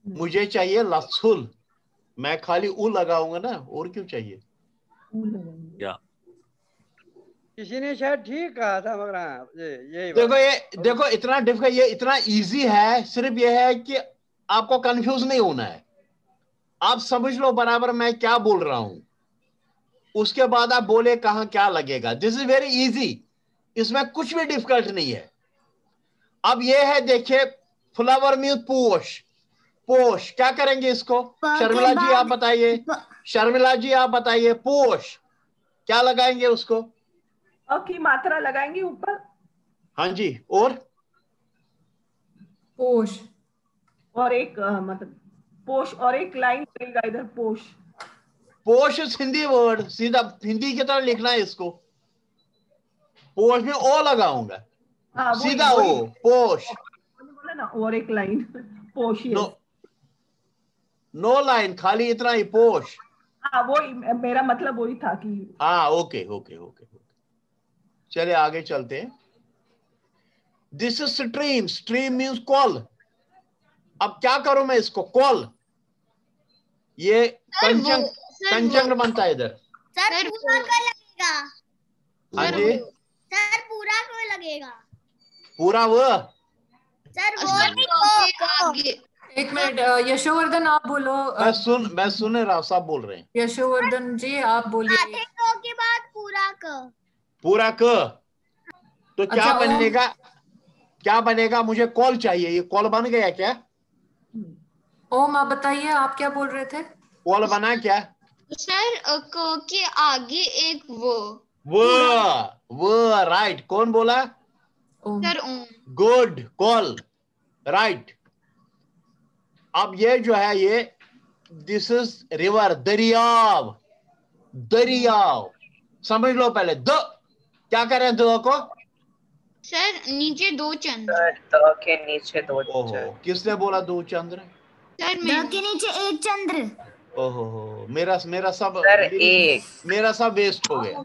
मुझे चाहिए लत्सुल। मैं खाली उ लगाऊंगा ना, और क्यों चाहिए? या किसी ने शायद ठीक कहा था, मगर हाँ, यही देखो ये देखो, इतना डिफिकल्ट, ये इतना इजी है। सिर्फ ये है कि आपको कंफ्यूज नहीं होना है। आप समझ लो बराबर मैं क्या बोल रहा हूं, उसके बाद आप बोले कहां क्या लगेगा। दिस इज वेरी इजी, इसमें कुछ भी डिफिकल्ट नहीं है। अब ये है, देखिए, फ्लावर मीन्स पोश। पोश क्या करेंगे इसको? शर्मिला जी आप बताइए, शर्मिला जी आप बताइए, पोश क्या लगाएंगे उसको? अ की मात्रा लगाएंगे ऊपर। हाँ जी, और पोश, और एक मतलब पोश, और एक लाइन लगेगा इधर, पोश। पोश इज हिंदी वर्ड, सीधा हिंदी की तरह लिखना है इसको। पोश में ओ लगाऊंगा, हाँ, सीधा ओ, पोश। बोला ना, और एक लाइन पोश। नो, नो लाइन, खाली इतना ही, पोश। हाँ, वो मेरा मतलब वही था कि हाँ, ओके ओके ओके। चलिए आगे चलते हैं। This is stream. Stream means call. अब क्या करूं मैं इसको? कॉल, ये कंजंक्ट बनता है इधर। सर पूरा का लगेगा। हाँ जी, सर पूरा को लगेगा। पूरा वो। सर वो एक मिनट, यशोवर्धन आप बोलो। मैं सुन रहा हूं, सब बोल रहे हैं। यशोवर्धन जी आप बोलिए। के बाद पूरा क। पूरा क, तो क्या अच्छा, बनेगा? क्या बनेगा? मुझे कॉल चाहिए। ये कॉल बन गया क्या? ओम आप बताइए, आप क्या बोल रहे थे? कॉल बना क्या? सर क के आगे एक वो राइट। कौन बोला? Sir good, call, right. अब ये जो है, ये दिस इज रिवर, दरियाव। दरियाव समझ लो पहले। द क्या करें द को? सर नीचे दो चंद्र। सर द के नीचे दो ओहो, चंद्र। किसने बोला दो चंद्र? सर द के नीचे एक चंद्र। ओहो, मेरा सब सर एक। मेरा सब वेस्ट हो गया।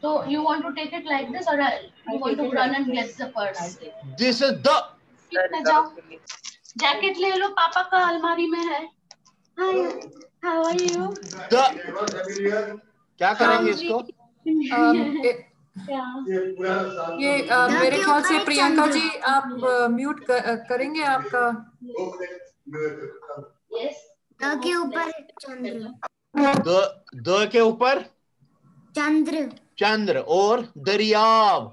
So you want to take it like this, or you want to run and get the purse? This is the. मैं जाओ, जैकेट ले लो, पापा का अलमारी में है। Hi, how are you? The क्या करेंगे इसको? ये मेरे ख्याल से प्रियंका जी आप म्यूट करेंगे आपका। द के ऊपर चंद्र। द के ऊपर चंद्र। चंद्र और दरियाव।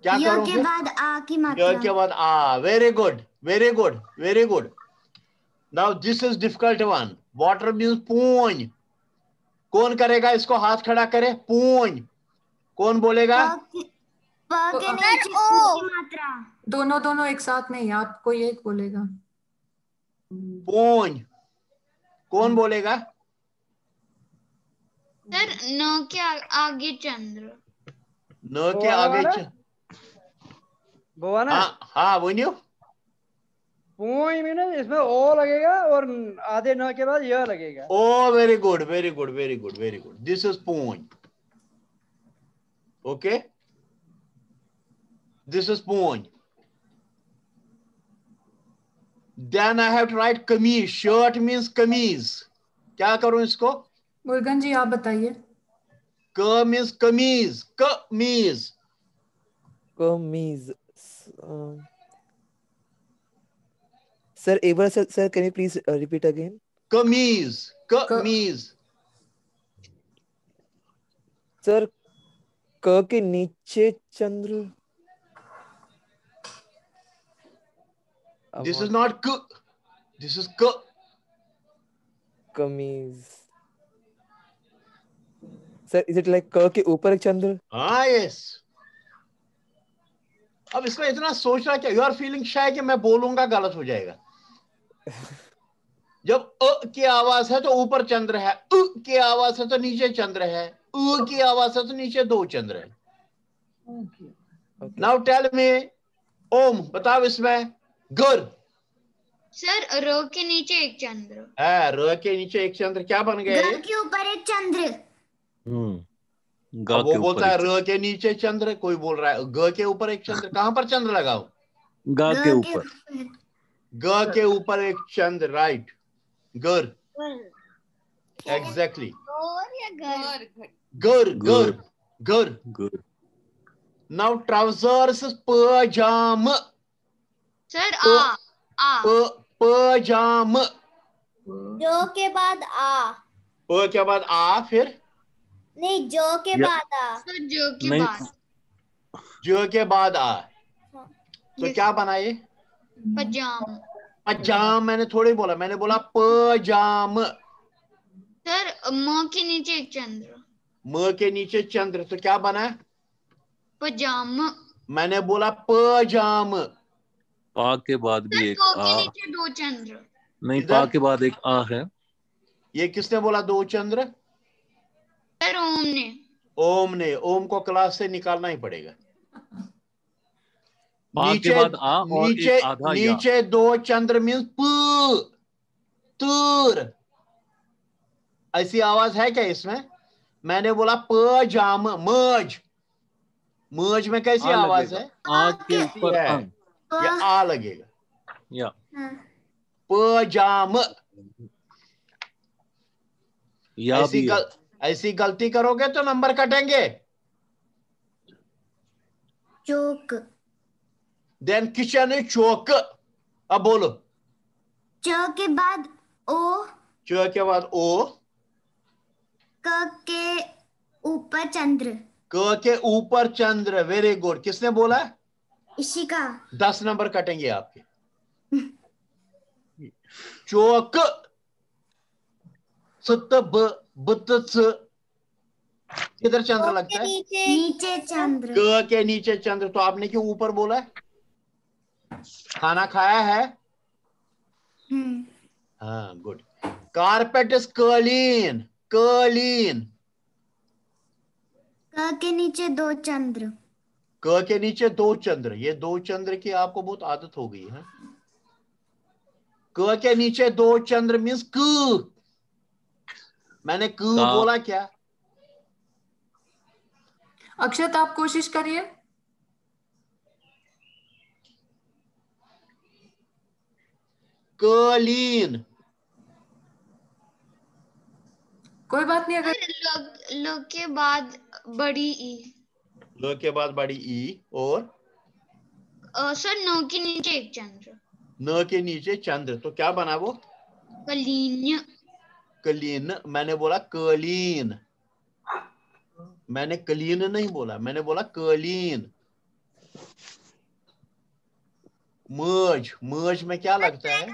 क्या करूं? के बाद आ की मात्रा। के बाद आ। Very good, very good, very good. Now this is difficult one. Water means पूंज। कौन करेगा इसको? हाथ खड़ा करे। पूंज कौन बोलेगा? प के नीचे ओ की मात्रा। दोनों एक साथ नहीं, आप कोई एक बोलेगा। पूंज कौन बोलेगा? सर न के आगे चंद्र। न के आगे बोला। हाँ बोलियो। पूंज में ना, इसमें ओ लगेगा और आधे न के बाद यह लगेगा। Oh very good, very good, very good, very good. This is पूंज। ओके, दिस इज पूंज। Then I have to write कमीज। शर्ट मीन्स कमीज। क्या करूं इसको? मुर्गन जी आप बताइए। क मीन्स कमीज। कमीज। कमीज। सर एक बार sir can you please repeat again? कमीज, कमीज। सर क के नीचे चंद्र। दिस इज नॉट क, दिस इज क। कमीज। सर इज इट लाइक क के ऊपर एक चंद्र? हाँ यस। अब इसमें इतना सोचना क्या, यू आर फीलिंग शाय कि मैं बोलूंगा गलत हो जाएगा। जब अ की आवाज है तो ऊपर चंद्र है, उ की आवाज है तो नीचे चंद्र है, उ की आवाज है तो नीचे दो चंद्र है। नाउ टेल मी, ओम बताओ इसमें गुर। सर रो के नीचे एक चंद्र। है, र के नीचे एक चंद्र, क्या बन गया ये? ग के ऊपर एक चंद्र। अब वो बोलता है र के नीचे चंद्र, कोई बोल रहा है ग के ऊपर एक चंद्र। कहां पर चंद्र लगाओ? ग के ऊपर। ग के ऊपर एक चंद्र, राइट। गुर, एग्जैक्टली। गुर गुर गुर। नाउ ट्राउजर्स, पजाम। सर आ पजाम। जो के बाद आ। प के बाद आ, फिर नहीं जो के बाद आ। सर जो के बाद। जो के बाद आ, तो क्या बना ये? पजाम। पजाम मैंने थोड़ी बोला, मैंने बोला पजाम। सर म के नीचे एक चंद्र। म के नीचे चंद्र, तो क्या बना? पजाम। मैंने बोला पजाम। पा के बाद भी एक प आ। के नीचे दो चंद्र। नहीं, पा के बाद एक आ है। ये किसने बोला दो चंद्र? सर ओम ने। ओम ने। ओम को क्लास से निकालना ही पड़ेगा। नीचे के बाद आ और नीचे एक आधा या। नीचे दो चंद्र मीन्स प, तूर। ऐसी आवाज है क्या इसमें? मैंने बोला पजाम, मज। मज में कैसी आवाज है? आ के ऊपर है, या आ लगेगा। या पजाम। या ऐसी गलती करोगे तो नंबर कटेंगे। चौक। देन किचन है चौक। अब बोलो। च के बाद ओ। च के बाद ओ। क के ऊपर चंद्र। क के ऊपर चंद्र, वेरी गुड। किसने बोला? इशिका। 10 नंबर कटेंगे आपके। चौक। सत बत किधर चंद्र लगता है? नीचे चंद्र। क के नीचे चंद्र, तो आपने क्यों ऊपर बोला? खाना खाया है? हाँ, good. Carpet is clean, clean. क के नीचे दो चंद्र। क के नीचे दो चंद्र, ये दो चंद्र की आपको बहुत आदत हो गई है। क के नीचे दो चंद्र मीन्स क। मैंने क बोला क्या? अक्षत आप कोशिश करिए। क्लीन। कोई बात नहीं। अगर लो के बाद बड़ी ई। लो के बाद बड़ी ई, और सर नो के नीचे एक चंद्र। न के नीचे चंद्र, तो क्या बना वो? कलीन। कलीन। मैंने बोला कलीन, मैंने कलीन नहीं बोला, मैंने बोला कलीन। मर्ज, मर्ज में क्या लगता है? सर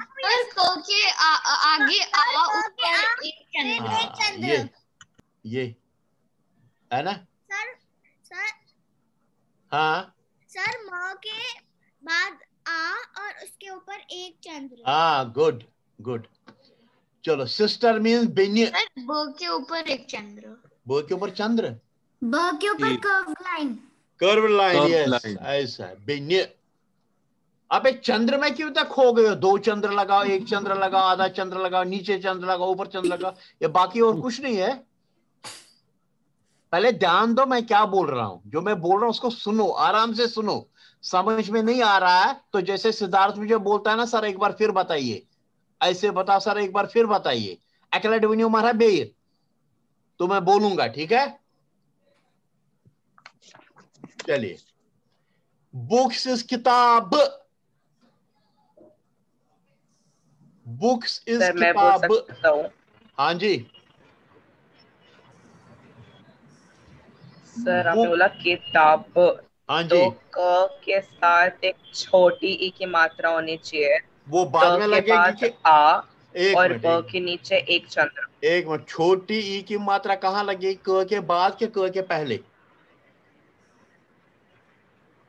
के आगे आ ऊपर एक चंद्र। ये है ना? सर हाँ सर म के बाद आ और उसके ऊपर एक चंद्र। हाँ, गुड गुड। चलो, सिस्टर मीन्स बेनी। ब के ऊपर एक चंद्र। ब के ऊपर चंद्र, ब के ऊपर curve line. Curve line, yes, ऐसा है बेनी। अब एक चंद्र में क्यों तक खो गए हो? दो चंद्र लगाओ, एक चंद्र लगाओ, आधा चंद्र लगाओ, नीचे चंद्र लगाओ, ऊपर चंद्र लगाओ, ये बाकी और कुछ नहीं है। पहले ध्यान दो मैं क्या बोल रहा हूं। जो मैं बोल रहा हूं उसको सुनो, आराम से सुनो। समझ में नहीं आ रहा है तो जैसे सिद्धार्थ मुझे बोलता है ना, सर एक बार फिर बताइए, ऐसे बताओ सर एक बार फिर बताइए, अकेला मारा बेर, तो मैं बोलूंगा, ठीक है? चलिए, बुक्स इज किताब, बुक्स इज मैं बोल किताब। सकता हूँ? हाँ जी। सर आपने बोला किताब, हाँ तो जी, क के साथ एक छोटी ई की मात्रा होनी चाहिए, वो बाद में के लगेगी बाद कि आ एक और मिनट, ब के नीचे एक चंद्र। एक मिनट, छोटी ई की मात्रा कहाँ लगेगी? क के बाद के क के पहले?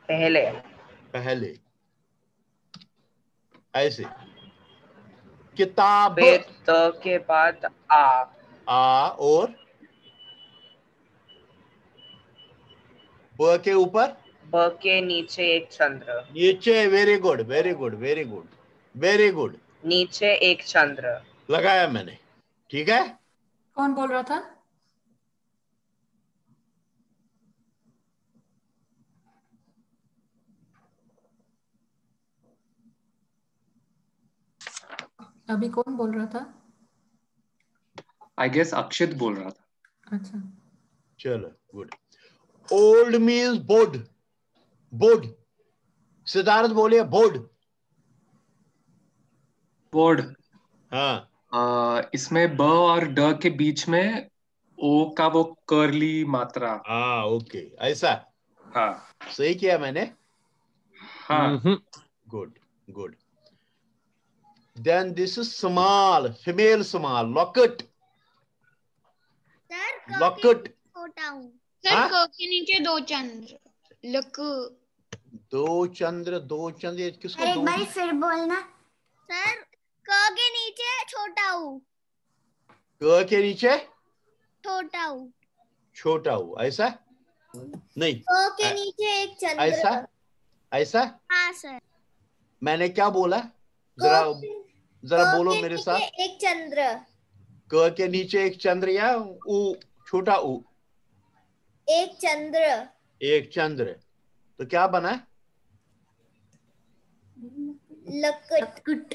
पहले। पहले, ऐसे किताब, फिर त के बाद आ और ब के ऊपर, ब के नीचे एक चंद्र, नीचे। Very good, very good, very good, very good, नीचे एक चंद्र लगाया मैंने। ठीक है, कौन बोल रहा था? अभी कौन बोल रहा था? आई गेस अक्षित बोल रहा था। अच्छा, चलो good. Old means board, board. Siddharth बोलिए बोर्ड। बोर्ड। हाँ, इसमें ब और ड के बीच में ओ का वो कर्ली मात्रा। हाँ, ओके, ऐसा। हाँ सही किया मैंने। हाँ। Good good. Then this is small, female small, locket. Sir locket, छोटा हूँ। हाँ? सर क के नीचे दो चंद्र, लक। दो चंद्र, दो चंद्र, किसको एक दो? बार फिर बोलना। सर क के नीचे छोटा हूँ, क के नीचे छोटा हूँ। छोटा हूँ, ऐसा नहीं? क के नीचे एक चंद्र। ऐसा, ऐसा। हाँ सर। मैंने क्या बोला? जरा जरा बोलो मेरे साथ। एक चंद्र। क के नीचे एक चंद्र या ऊ, छोटा ऊ? एक चंद्र। एक चंद्र, तो क्या बना? लकट।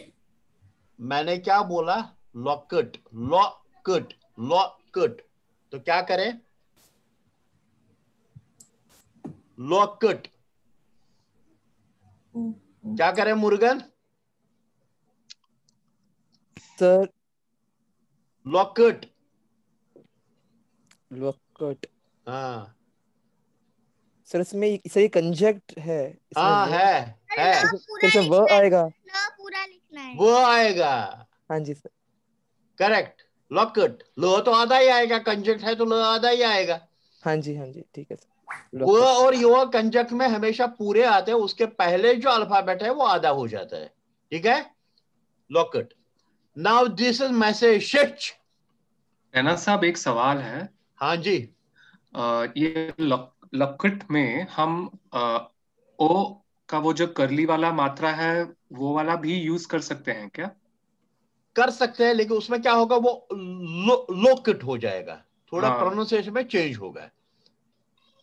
मैंने क्या बोला? Locket, locket, locket. तो क्या करें? लॉकेट। क्या करें मुर्गन? Sir locket. लॉकेट। हाँ सर इसमें सही कंजक्ट है। हाँ, है फिर से व आएगा। पूरा लिखना है। वो आएगा। हाँ जी सर। Correct, locket. लो तो आधा ही आएगा, कंजक्ट है तो लो आधा ही आएगा। हाँ जी ठीक है सर। वो और यो कंजक्ट में हमेशा पूरे आते हैं, उसके पहले जो अल्फाबेट है वो आधा हो जाता है। ठीक है, locket. Now this is message शिच। रैना साहब एक सवाल है। हाँ जी। ये लॉकेट में हम ओ का वो जो कर्ली वाला मात्रा है वो वाला भी यूज कर सकते हैं क्या? कर सकते हैं, लेकिन उसमें क्या होगा, वो लोकेट हो जाएगा, थोड़ा हाँ। प्रोनाउंसिएशन में चेंज होगा।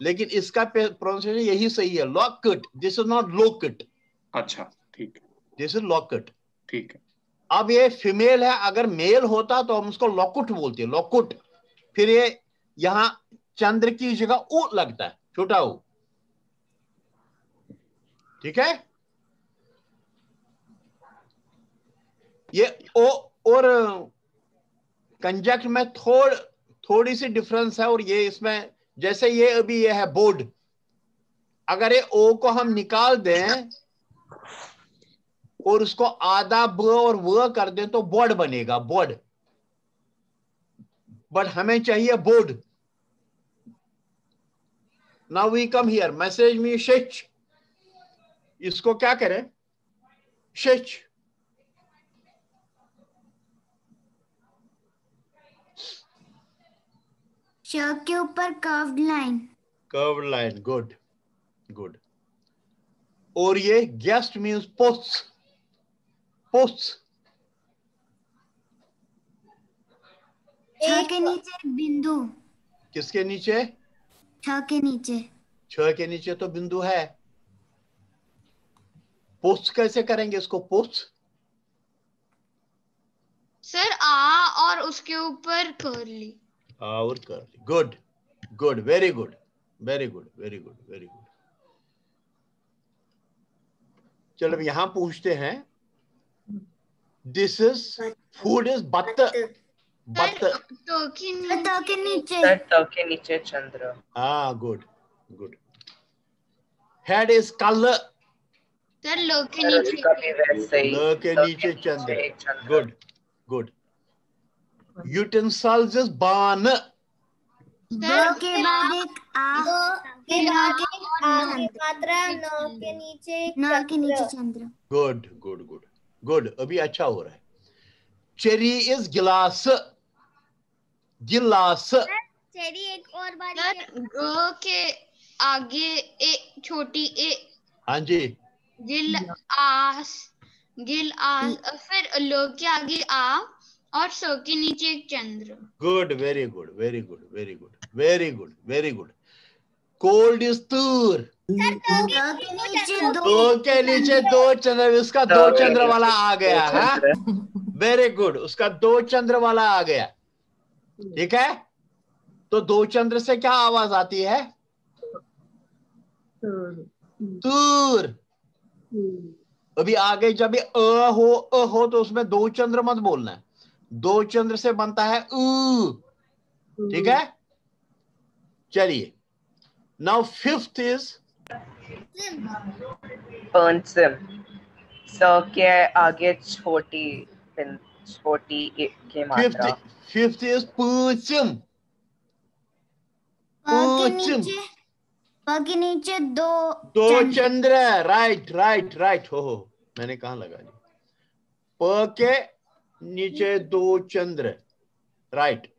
लेकिन इसका प्रोनाउंसिएशन यही सही है, locket. This is not locate. अच्छा ठीक है। This is locket. ठीक है। अब ये फीमेल है, अगर मेल होता तो हम उसको लॉकुट बोलते हैं, लॉकुट। फिर ये यहां चंद्र की जगह उ लगता है, छोटा उ। ठीक है, ये ओ और कंजक्ट में थोड़ी सी डिफरेंस है। और ये इसमें, जैसे ये अभी ये है बोर्ड, अगर ये ओ को हम निकाल दें और उसको आधा ब और व कर दें तो बोर्ड बनेगा, बोर्ड। बट हमें चाहिए board. Now we come here, message मी शिच। इसको क्या करें? शिच। श के ऊपर curved line. Curved line, good good. और ये गेस्ट मींस पोस्ट्स, पोस्ट्स। छ के नीचे एक बिंदु। किसके नीचे? छ के नीचे। छ के नीचे तो बिंदु है। पोस्ट कैसे करेंगे इसको? पोस्ट सर आ और उसके ऊपर कर्ली। और curly. Good good, very good, very good, very good, very good. चलो यहां पूछते हैं, दिस इज फूड इज बत्त। सर तो के नीचे चंद्र। हाँ, गुड गुड। हेड इज कल। सर लो के नीचे चंद्र। Good good. यूटेंसिल्स इज बान। ग के बाद एक मात्रा, न के नीचे चंद्र। गुड गुड गुड गुड, अभी अच्छा हो रहा है। चेरी इज गिलास। गिलास। चेरी एक और बार। ग के आगे ए छोटी ए। हाँ जी। गिलास फिर लो के आगे आ और सो के नीचे एक चंद्र। Good, very good very good very good very good very good. Cold is तूर। दो के नीचे दो चंद्र, उसका दो चंद्र वाला आ गया है। वेरी गुड, उसका दो चंद्र वाला आ गया। ठीक है, तो दो चंद्र से क्या आवाज आती है? तूर। अभी आगे जब ये अ हो तो उसमें दो चंद्र मत बोलना है, दो चंद्र से बनता है उ। ठीक है, चलिए। नाउ फिफ्थ इज पंचम। स के आगे छोटी के मात्रा। फिफ्थ इज पंचम। के नीचे दो चंद्र। Right right right. हो मैंने कहाँ लगा ली? प के नीचे दो चंद्र। राइट।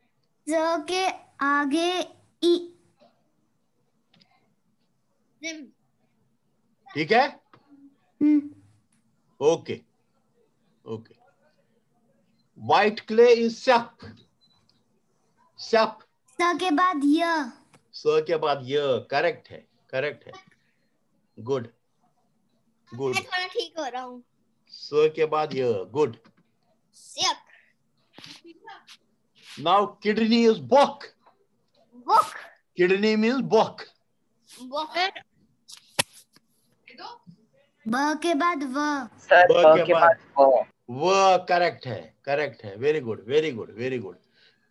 ज के आगे ई। ठीक है, okay okay. White clay is सप। सप। स के बाद य। स के बाद य। करेक्ट है, करेक्ट है। Good good. मैं थोड़ा ठीक हो रहा हूँ। स के बाद य। गुड। नाउ किडनी इज बॉक। किडनी मीन्स बॉक। ब के बाद व। ब के बाद व। करेक्ट है, करेक्ट है। Very good very good very good.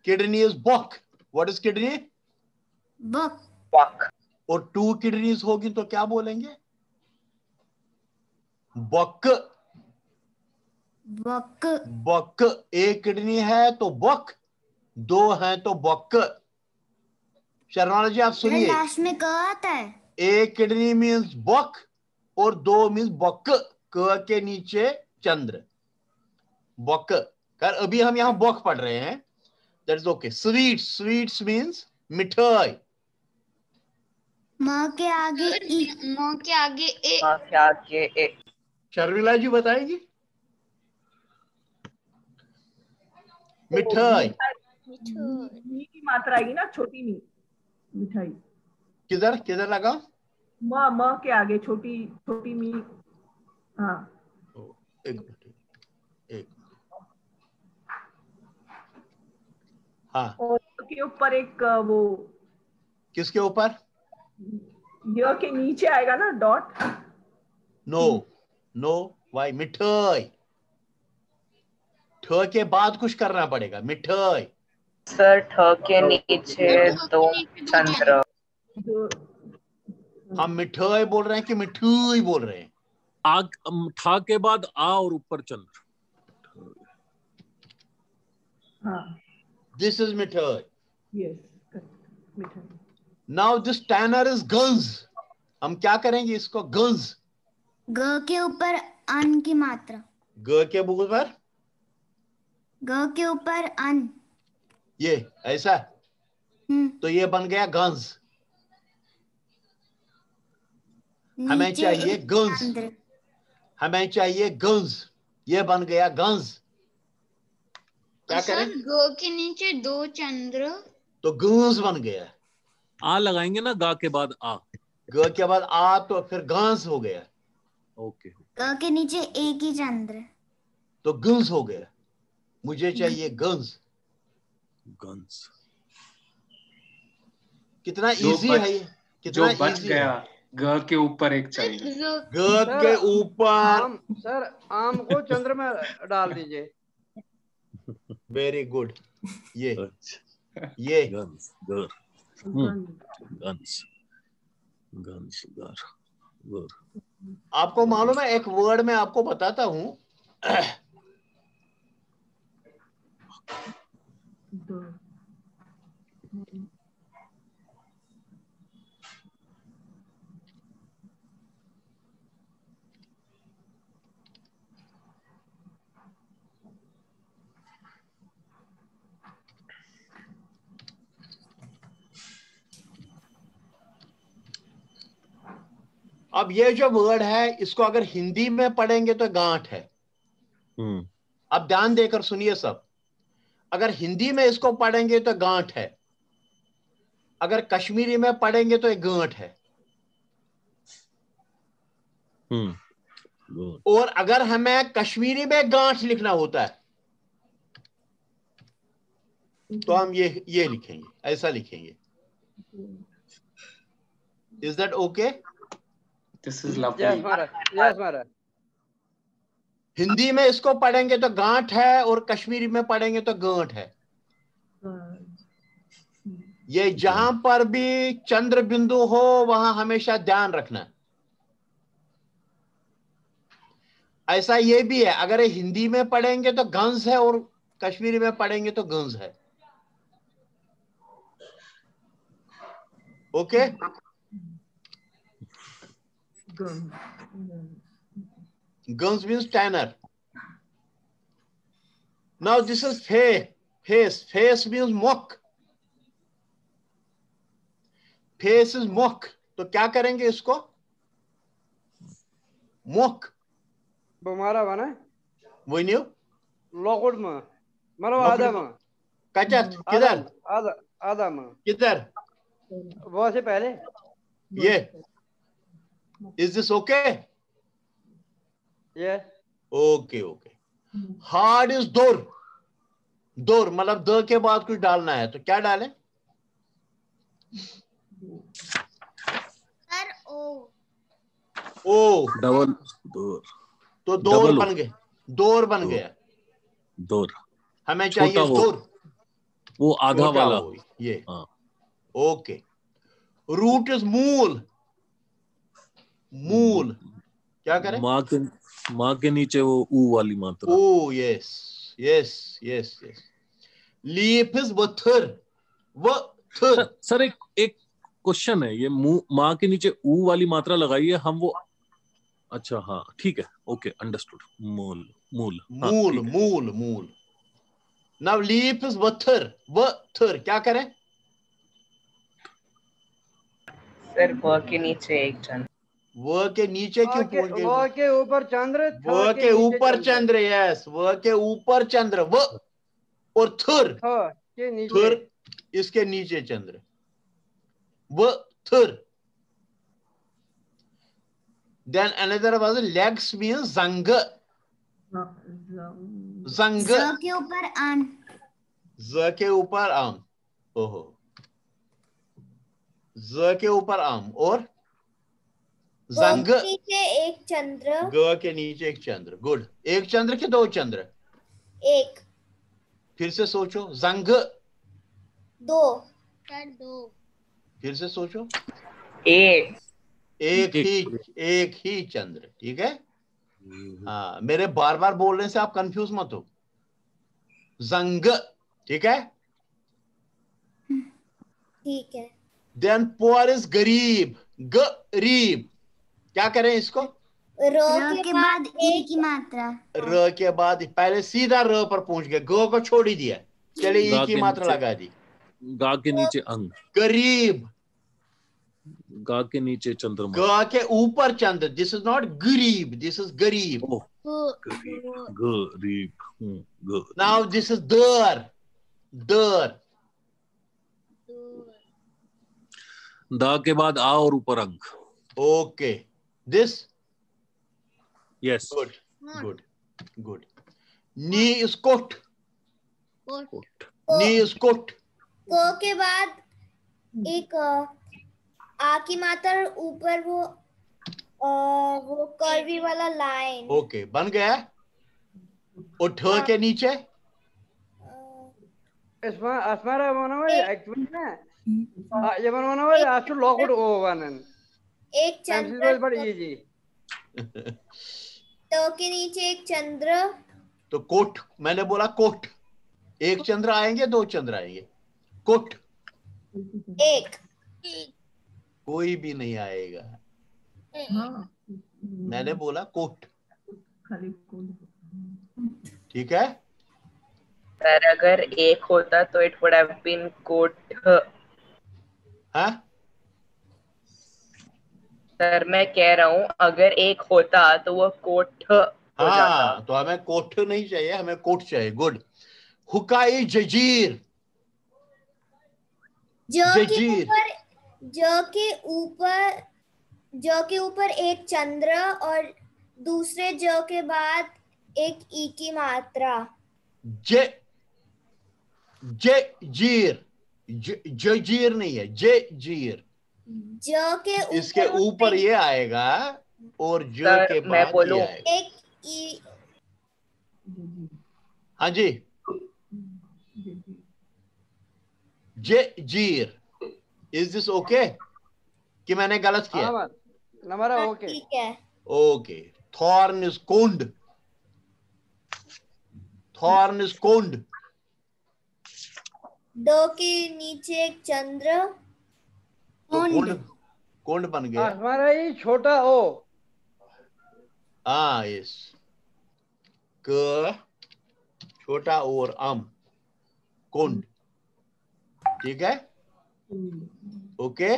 Kidney is बॉक। What is kidney? बक। और टू किडनीज होगी तो क्या बोलेंगे? बक। बक। बक। एक किडनी है तो बक, दो है तो बक। शर्मा जी आप सुनिए, लास्ट में क आता है। एक किडनी मीन्स बक और दो मीन्स बक। क के नीचे चंद्र। बक। कर अभी हम यहां बक पढ़ रहे हैं, that is okay. Sweets. Sweets means मिठाई। म के आगे ई। म के आगे ए। म के आगे ए। शर्मिला जी बताएंगी? मिठाई। मी की मात्रा आएगी ना, छोटी मी। मिठाई किधर किधर लगा? म के आगे छोटी मी। हाँ, एक मिनट, एक। हाँ, और के ऊपर एक वो। किसके ऊपर? य के नीचे आएगा ना डॉट। No no, Y? मिठाई। ठ के बाद कुछ करना पड़ेगा। मिठाई। सर ठ के नीचे दो चंद्र। हम मिठाई बोल रहे हैं कि मिठूई बोल रहे हैं? आग ठा के बाद आ और ऊपर चंद्र। दिस इज मिठाई। यस, मिठाई। नाउ दिस टैनर इज गंज। हम क्या करेंगे इसको? गंज। ग के ऊपर अन की मात्रा। ग के ऊपर? ग के ऊपर अन। ये ऐसा, तो ये बन गया गंज। हमें चाहिए गंज। हमें चाहिए गंज। ये बन गया गंज। क्या करें? ग के नीचे दो चंद्र, तो गंज बन गया। आ लगाएंगे ना गा के बाद आ। ग के बाद आ तो फिर गंज हो गया। ओके। ग के नीचे एक ही चंद्र, तो गंज हो गया। मुझे चाहिए गंज। गंज। कितना इजी है ये, कितना जो बच इजी गया। है। ग के ऊपर एक चंद्र। ग के ऊपर। सर आम को चंद्र में डाल दीजिए। वेरी गुड ये गन्स गर गन्स गन्स गर गर। आपको मालूम है एक वर्ड में आपको बताता हूं। अब ये जो वर्ड है इसको अगर हिंदी में पढ़ेंगे तो गांठ है। अब ध्यान देकर सुनिए सब। अगर हिंदी में इसको पढ़ेंगे तो गांठ है, अगर कश्मीरी में पढ़ेंगे तो एक गांठ है। और अगर हमें कश्मीरी में गांठ लिखना होता है तो हम ये लिखेंगे, ऐसा लिखेंगे। Is that okay? This is lovely. Yes महाराज। हिंदी में इसको पढ़ेंगे तो गांठ है और कश्मीरी में पढ़ेंगे तो गांठ है। ये जहां पर भी चंद्र बिंदु हो वहां हमेशा ध्यान रखना। ऐसा ये भी है, अगर ये हिंदी में पढ़ेंगे तो गंज है और कश्मीरी में पढ़ेंगे तो गंज है। Okay? Guns means tanner. Now this is face. Face means mock. Face is mock. तो क्या करेंगे इसको? Mock. बमारा बना? वही लॉकवुड में, मतलब आधा में। कचत किधर? आधा में। किधर? वो से पहले। ये. Is this okay? Yeah. Okay. Hard is door. door मतलब द के बाद कुछ डालना है तो क्या डालें? Sir O double door. तो डोर बन गए, डोर बन गया। डोर हमें चाहिए डोर, वो आधा वाला ये। ओके। रूट इज मूल। मूल क्या करें? माँ के नीचे वो ऊ वाली मात्रा। Oh yes. लीफ इज वथर। सर एक क्वेश्चन है, ये माँ के नीचे ऊ वाली मात्रा लगाइए हम वो। अच्छा हाँ ठीक है, ओके अंडरस्टूड। मूल। नाउ लीफ इज वथर क्या करें? सर व के नीचे एक चंद्र। व के नीचे क्यों पूछ गए? व के ऊपर चंद्र। व के ऊपर चंद्र। यस, व के ऊपर चंद्र। व और थर के नीचे, थर इसके नीचे चंद्र। व थर। Then another was legs means zang. Zang. ज के ऊपर आन। ज के ऊपर आम। ओहो। ज के ऊपर आम और जंग। नीचे एक चंद्र। ग के नीचे एक चंद्र। गुड। एक चंद्र के दो चंद्र? एक। फिर से सोचो। जंग दो। फिर से सोचो। एक ही चंद्र। ठीक है। हाँ, मेरे बार बार बोलने से आप कंफ्यूज मत हो। जंग। ठीक है। ठीक है। देन पुअर इज गरीब। गरीब क्या करें इसको? र के बाद ए की मात्रा। र के बाद पहले सीधा र पर पहुंच गए, ग को छोड़ ही दिया। चलिए ई की मात्रा लगा दी। गा के नीचे अंग। गरीब। गा के नीचे चंद्रमा। गा के ऊपर चंद्र। दिस इज नॉट गरीब, दिस इज गरीब। गरीब। नाउ दिस इज दर। दर। दा के बाद आ और ऊपर अंग। Okay. This yes. Good. Knee is coat. Knee is coat. को के बाद एक आ की मात्रा ऊपर वो कर्वी वाला लाइन। ओके, बन गया। और ठ के नीचे Asmara Manawari actually Yamanawari has to log it over. एक चंद्र but easy. तो के नीचे एक चंद्र, तो कोट, मैंने बोला कोट, एक चंद्र आएंगे, दो चंद्र आएंगे, कोट एक कोई भी नहीं आएगा। मैंने बोला कोट, ठीक है। सर अगर एक होता तो it would have been coat. हाँ सर मैं कह रहा हूँ अगर एक होता तो वो कोट हो जाता। तो हमें कोट नहीं चाहिए, हमें कोट चाहिए। गुड। हुकाई जजीर, जो के ऊपर एक चंद्र और दूसरे जो के बाद एक ई की मात्रा। जजीर नहीं है, जजीर। जो के इसके ऊपर ये आएगा और जो के बाद ये आएगा। एक ई। हाँ जी, जजीर। इज दिस ओके कि मैंने गलत किया? नंबर ओके, ठीक है। ओके। थॉर्न इज कोंड, थॉर्न इज कोंड। दो के नीचे एक चंद्र, तो कोंड बन गया। हमारा ये छोटा ओ। यस, क छोटा और अम, कोंड। ठीक है, okay.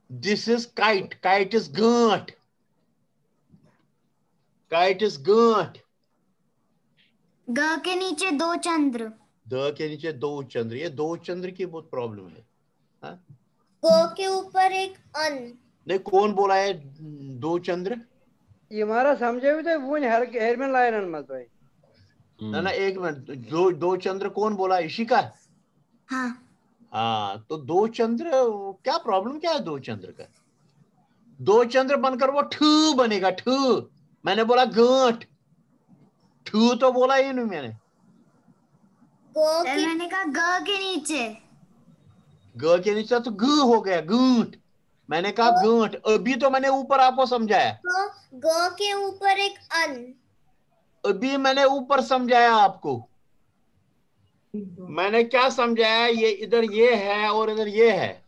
This is kite, kite is गांठ, काइट इज गांठ। ग के नीचे दो चंद्र, द के नीचे दो चंद्र। ये दो चंद्र की बहुत प्रॉब्लम है। हाँ? गो के ऊपर एक अन। नहीं, कौन बोला है दो चंद्र? ये हमारा समझे हुए थे वो हेर में लाए मत भाई। ना एक मिनट, दो चंद्र कौन बोला? इशिका। हाँ, तो दो चंद्र, क्या प्रॉब्लम क्या है दो चंद्र का? दो चंद्र बनकर वो ठू बनेगा, ठू। मैंने बोला गांठ, ठू तो बोला ही नहीं मैंने। मैंने कहा ग के नीचे, ग के नीचे तो ग हो गया, गांठ। मैंने कहा गांठ, अभी तो मैंने ऊपर आपको समझाया। ग के ऊपर एक अन, अभी मैंने ऊपर समझाया आपको। मैंने क्या समझाया? ये इधर ये है और इधर ये है,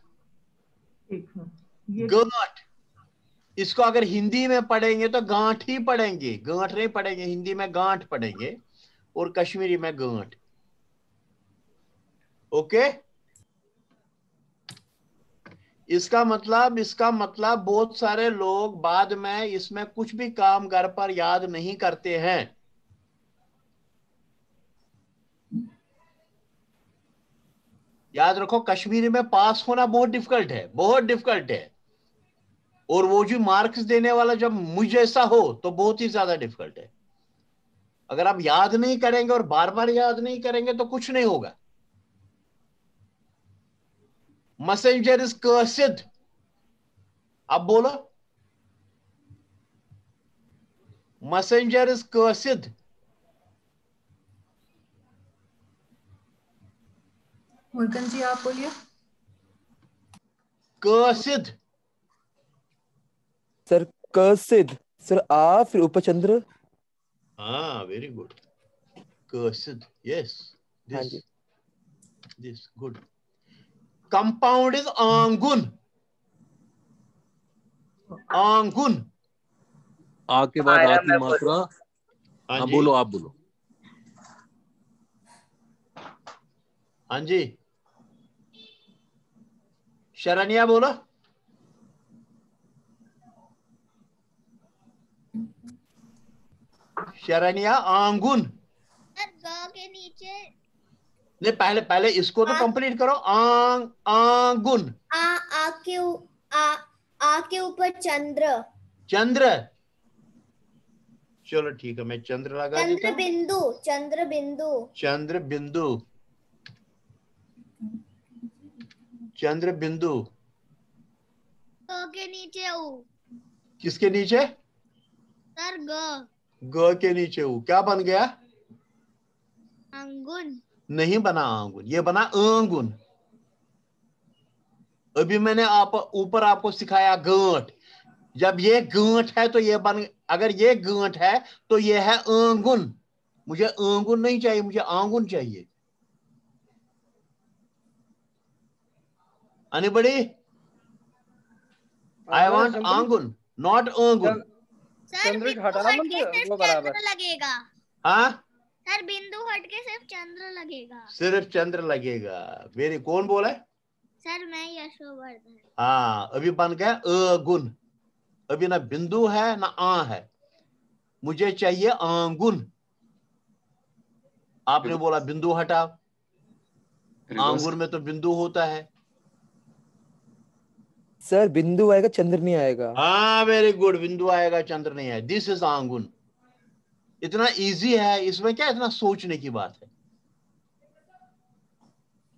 गांठ। इसको अगर हिंदी में पढ़ेंगे तो गांठ ही पढ़ेंगे, गांठ नहीं पढ़ेंगे। हिंदी में गांठ पढ़ेंगे और कश्मीरी में गांठ। ओके। इसका मतलब बहुत सारे लोग बाद में इसमें कुछ भी काम घर पर याद नहीं करते हैं। याद रखो, कश्मीरी में पास होना बहुत डिफिकल्ट है, बहुत डिफिकल्ट है। और वो जो मार्क्स देने वाला जब मुझ जैसा हो तो बहुत ही ज्यादा डिफिकल्ट है। अगर आप याद नहीं करेंगे और बार बार याद नहीं करेंगे तो कुछ नहीं होगा। मैसेंजर इज कर्सिड, अब बोलो। Messenger is कर्सिड। मुल्कन जी आप बोलिए। कर्सिड सर, कर्सिड सर, आ फिर ऊपर चंद्र। हाँ, वेरी गुड। कर्सिड, yes. This good. Compound is आंगुन, आंगुन। आ के बाद आ की मात्रा। हाँ बोलो, आप बोलो। हाँ जी, शरण्या बोलो। शरण्या, आंगुन। के नीचे नहीं, पहले इसको तो कंप्लीट करो। आंगुन। आ के ऊपर चंद्र, चंद्र। चलो ठीक है, मैं चंद्र लगा देता हूं। बिंदु, चंद्र बिंदु, चंद्र बिंदु, चंद्र बिंदु। ग के नीचे ऊ। किसके नीचे? सर ग। ग के नीचे ऊ, क्या बन गया? अंगुन। नहीं बना आंगुन, ये बना अंगुन। अभी मैंने आप ऊपर आपको सिखाया गांठ। जब ये गांठ है तो ये बन, अगर ये गांठ है तो ये है आंगुन। मुझे आंगुन नहीं चाहिए, मुझे आंगुन चाहिए। Anybody? I want आंगुन, not आंगुन। सर बिंदु हट के सिर्फ चंद्र लगेगा। हाँ सर बिंदु हट के सिर्फ चंद्र लगेगा। सिर्फ चंद्र लगेगा। वेरी, कौन बोला है? सर मैं यशोवर्धन। हाँ, अभी बन गया अगुन। अभी ना बिंदु है ना आ है, मुझे चाहिए आंगुन। आपने बोला बिंदु हटा, आंगुन में तो बिंदु होता है। सर बिंदु आएगा, चंद्र नहीं आएगा। हाँ वेरी गुड, बिंदु आएगा, चंद्र नहीं आएगा। दिस इज आंगुन। इतना इजी है, इसमें क्या इतना सोचने की बात है?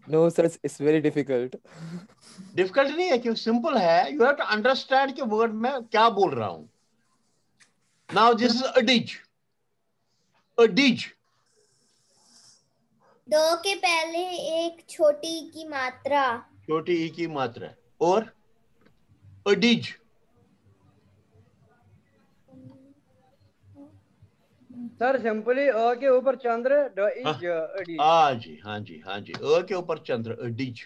No sir, it's very difficult. Difficult नहीं है, क्योंकि सिंपल है। यू हैव टू अंडरस्टैंड कि वर्ड में क्या बोल रहा हूं। नाउ दिस इज अडिज। अडिज, दो के पहले एक छोटी ई की मात्रा। छोटी ई की मात्रा। और अडिज, सर सिंपली अ के ऊपर चंद्र, ड इज अडिज। हाँ जी, हाँ जी, हाँ जी, अ के ऊपर चंद्र, अडिज।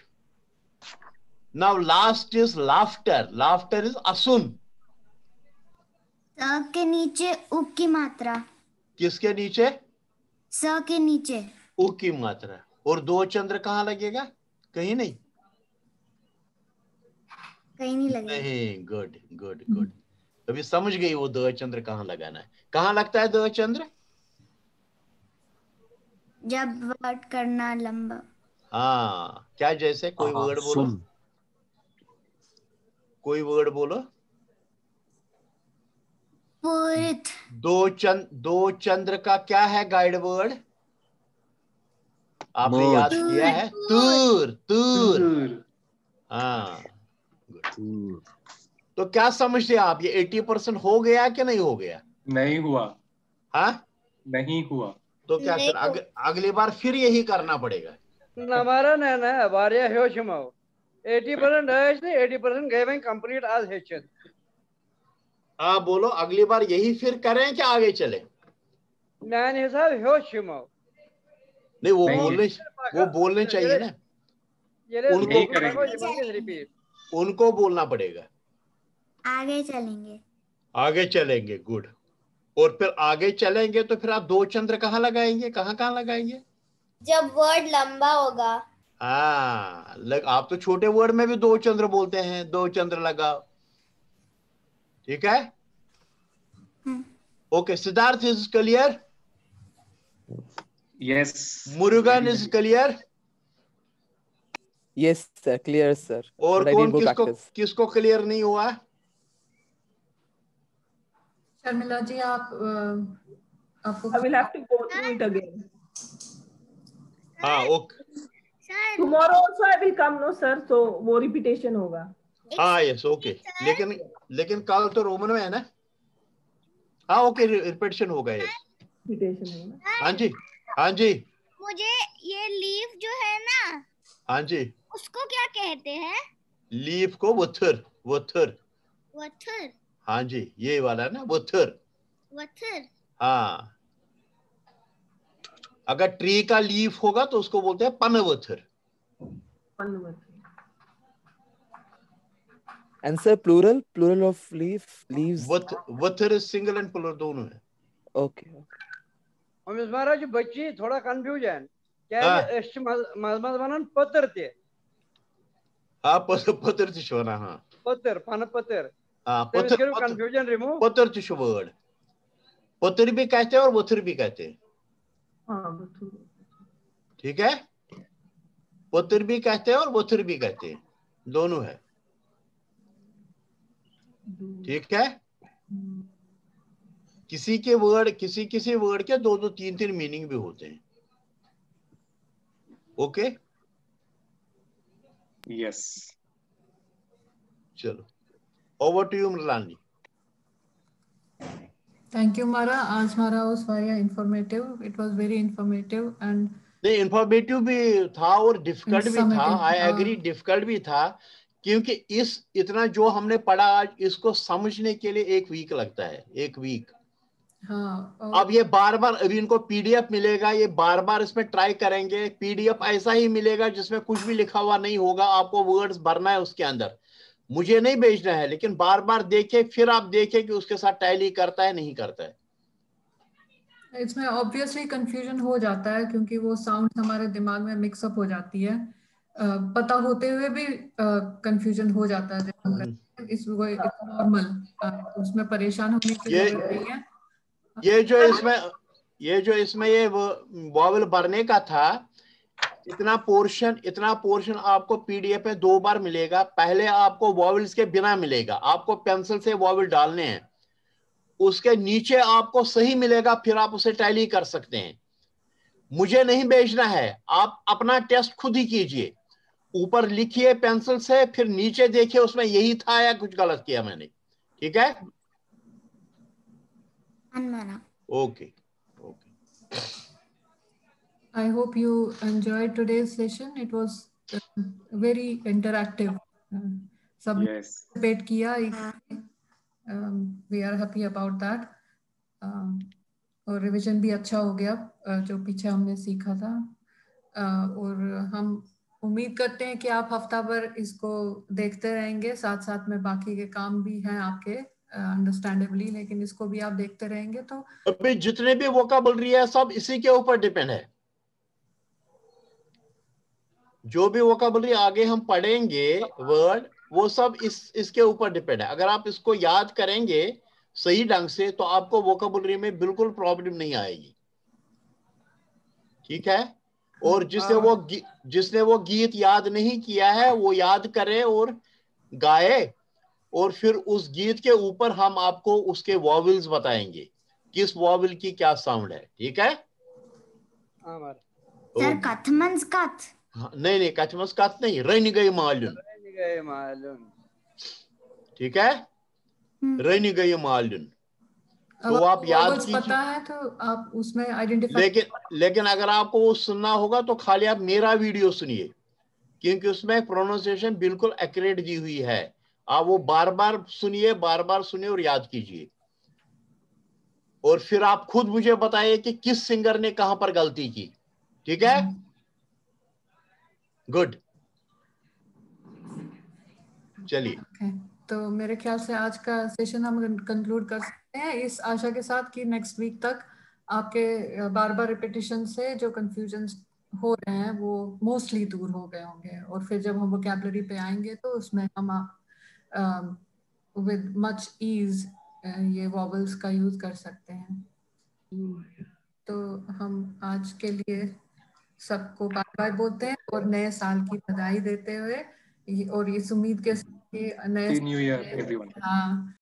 Now last is laughter. Laughter is असुन। स के नीचे उ की मात्रा। किसके नीचे? स के नीचे उ की मात्रा। और दो चंद्र कहाँ लगेगा? कहीं नहीं। कहीं नहीं लगेगा। नहीं, गुड गुड गुड। अभी समझ गई वो दो चंद्र कहाँ लगाना है। कहाँ लगता है दो चंद्र? जब वर्ड करना लंबा। हाँ, क्या जैसे? कोई वर्ड बोलो, कोई वर्ड बोलो। पुरित। दो चंद्र का क्या है गाइड वर्ड? आपने याद किया है? तूर, तूर। हाँ, तो क्या समझते आप, ये 80% हो गया कि नहीं हो गया? नहीं हुआ। हाँ, नहीं हुआ। तो क्या फिर अगली बार फिर यही करना पड़ेगा? हमारा ना वारिया होशमो 80% है, 80% गए कंप्लीट आज हेचन। हाँ बोलो, अगली बार यही फिर करें कि आगे चले? मैंने हिसाब होशमो नहीं, वो बोलने चाहिए ना। उनको बोलना पड़ेगा। आगे चलेंगे। आगे चलेंगे, गुड। और फिर आगे चलेंगे तो फिर आप दो चंद्र कहाँ लगाएंगे? कहाँ कहाँ लगाएंगे? जब वर्ड लंबा होगा। हाँ, आप तो छोटे वर्ड में भी दो चंद्र बोलते हैं, दो चंद्र लगाओ। ठीक है? Okay, Siddharth is clear? Yes. Murugan is clear? Yes sir, clear sir. और कौन किसको क्लियर नहीं हुआ? शर्मिला जी, आपको I will have to go through it again. हाँ, okay. Tomorrow also I will come, no sir, so वो repetition होगा। हाँ यस, ओके। लेकिन कल तो रोमन में है ना? हाँ ओके, रिपीटेशन होगा। यस, रिपीटेशन है ना? हाँ जी, हाँ जी। मुझे ये लीफ जो है ना, हाँ जी, उसको क्या कहते हैं? लीफ को वथर, वथर। वथर। हाँ जी, ये वाला है ना, वथर। वथर। हाँ, अगर ट्री का लीफ होगा तो उसको बोलते हैं पनवथर। Answer plural of leaves. वथर इज सिंगल एंड प्लूरल दोनों है। ओके। हम इस महाराज बच्ची थोड़ा कंफ्यूजन क्या है, इस मजमत बनन पत्थर थे। हाँ, पत्थर से शोना। हाँ, पत्थर, पन पत्थर। हाँ, पत्थर, कंफ्यूजन रिमूव। पत्थर से वर्ड, पत्थर भी कहते हैं और वथर भी कहते हैं। ठीक है, पत्थर भी कहते हैं और वथर भी कहते हैं, दोनों है। ठीक है, किसी वर्ड के दो दो तीन तीन मीनिंग भी होते हैं। Okay, yes. चलो, over to you Mrinalini. Thank you, Mara. आज हमारा was very informative. It was very informative and नहीं, इंफॉर्मेटिव भी था और डिफिकल्ट भी था. आई एग्री, डिफिकल्ट भी था, क्योंकि इतना जो हमने पढ़ा आज, इसको समझने के लिए 1 वीक लगता है, 1 वीक. हाँ. अब ये बार बार अभी इनको पीडीएफ मिलेगा, ये बार बार इसमें ट्राई करेंगे. पीडीएफ ऐसा ही मिलेगा जिसमें कुछ भी लिखा हुआ नहीं होगा, आपको वर्ड्स भरना है उसके अंदर. मुझे नहीं भेजना है, लेकिन बार बार देखे, फिर आप देखें कि उसके साथ टैली करता है नहीं करता है. इसमें ऑब्वियसली कंफ्यूजन हो जाता है क्योंकि वो साउंड हमारे दिमाग में मिक्सअप हो जाती है. पता होते हुए भी कंफ्यूजन हो जाता है जब हम करते हैं. इस नॉर्मल, उसमें परेशान होने की जरूरत नहीं है. ये जो इसमें ये वॉवल भरने का था, इतना पोर्शन आपको पीडीएफ में 2 बार मिलेगा. पहले आपको वॉवल्स के बिना मिलेगा, आपको पेंसिल से वॉवल डालने हैं. उसके नीचे आपको सही मिलेगा, फिर आप उसे टैली कर सकते हैं. मुझे नहीं भेजना है, आप अपना टेस्ट खुद ही कीजिए. ऊपर लिखिए पेंसिल से, फिर नीचे देखिए उसमें यही था या कुछ गलत किया मैंने. ठीक है? Okay. I hope you enjoyed today's session. It was very interactive. सब participate किया. We are happy about that. और रिवीजन भी अच्छा हो गया जो पीछे हमने सीखा था. और हम उम्मीद करते हैं कि आप हफ्ता भर इसको देखते रहेंगे. साथ साथ में बाकी के काम भी हैं आपके, अंडरस्टैंडेबली, लेकिन इसको भी आप देखते रहेंगे. तो अभी जितने भी वोकैबुलरी है सब इसी के ऊपर डिपेंड है. जो भी वोकैबुलरी आगे हम पढ़ेंगे वर्ड, वो सब इसके ऊपर डिपेंड है. अगर आप इसको याद करेंगे सही ढंग से तो आपको वोकैबुलरी में बिल्कुल प्रॉब्लम नहीं आएगी. ठीक है? और जिसने वो गीत याद नहीं किया है वो याद करे और गाए, और फिर उस गीत के ऊपर हम आपको उसके वॉवल्स बताएंगे, किस वॉवल की क्या साउंड है. ठीक है? सर कथमंस कथ नहीं, कथमस कथ नहीं, रन गई मालूम. ठीक है? रन गई मालूम. तो आप याद कीजिए. पता है तो आप उसमें आइडेंटिफाई. लेकिन अगर आपको वो सुनना होगा तो खाली आप मेरा वीडियो सुनिए, क्योंकि उसमें प्रोनाउंसिएशन बिल्कुल एक्यूरेट दी हुई है. आप वो बार बार सुनिए और याद कीजिए, और फिर आप खुद मुझे बताइए कि किस सिंगर ने कहां पर गलती की. ठीक है? गुड. चलिए. तो मेरे ख्याल से आज का सेशन हम कंक्लूड कर सकते हैं, इस आशा के साथ कि नेक्स्ट वीक तक आपके बार बार रिपीटिशन से जो कंफ्यूजन हो रहे हैं वो मोस्टली दूर हो गए होंगे. और फिर जब हम वोकैबुलरी पे आएंगे तो उसमें हम विद मच ईज ये वॉवल्स का यूज कर सकते हैं. तो हम आज के लिए सबको बाय बाय बोलते हैं और नए साल की बधाई देते हुए, और इस उम्मीद के साथ कि नए न्यू ईयर एवरीवन. हाँ,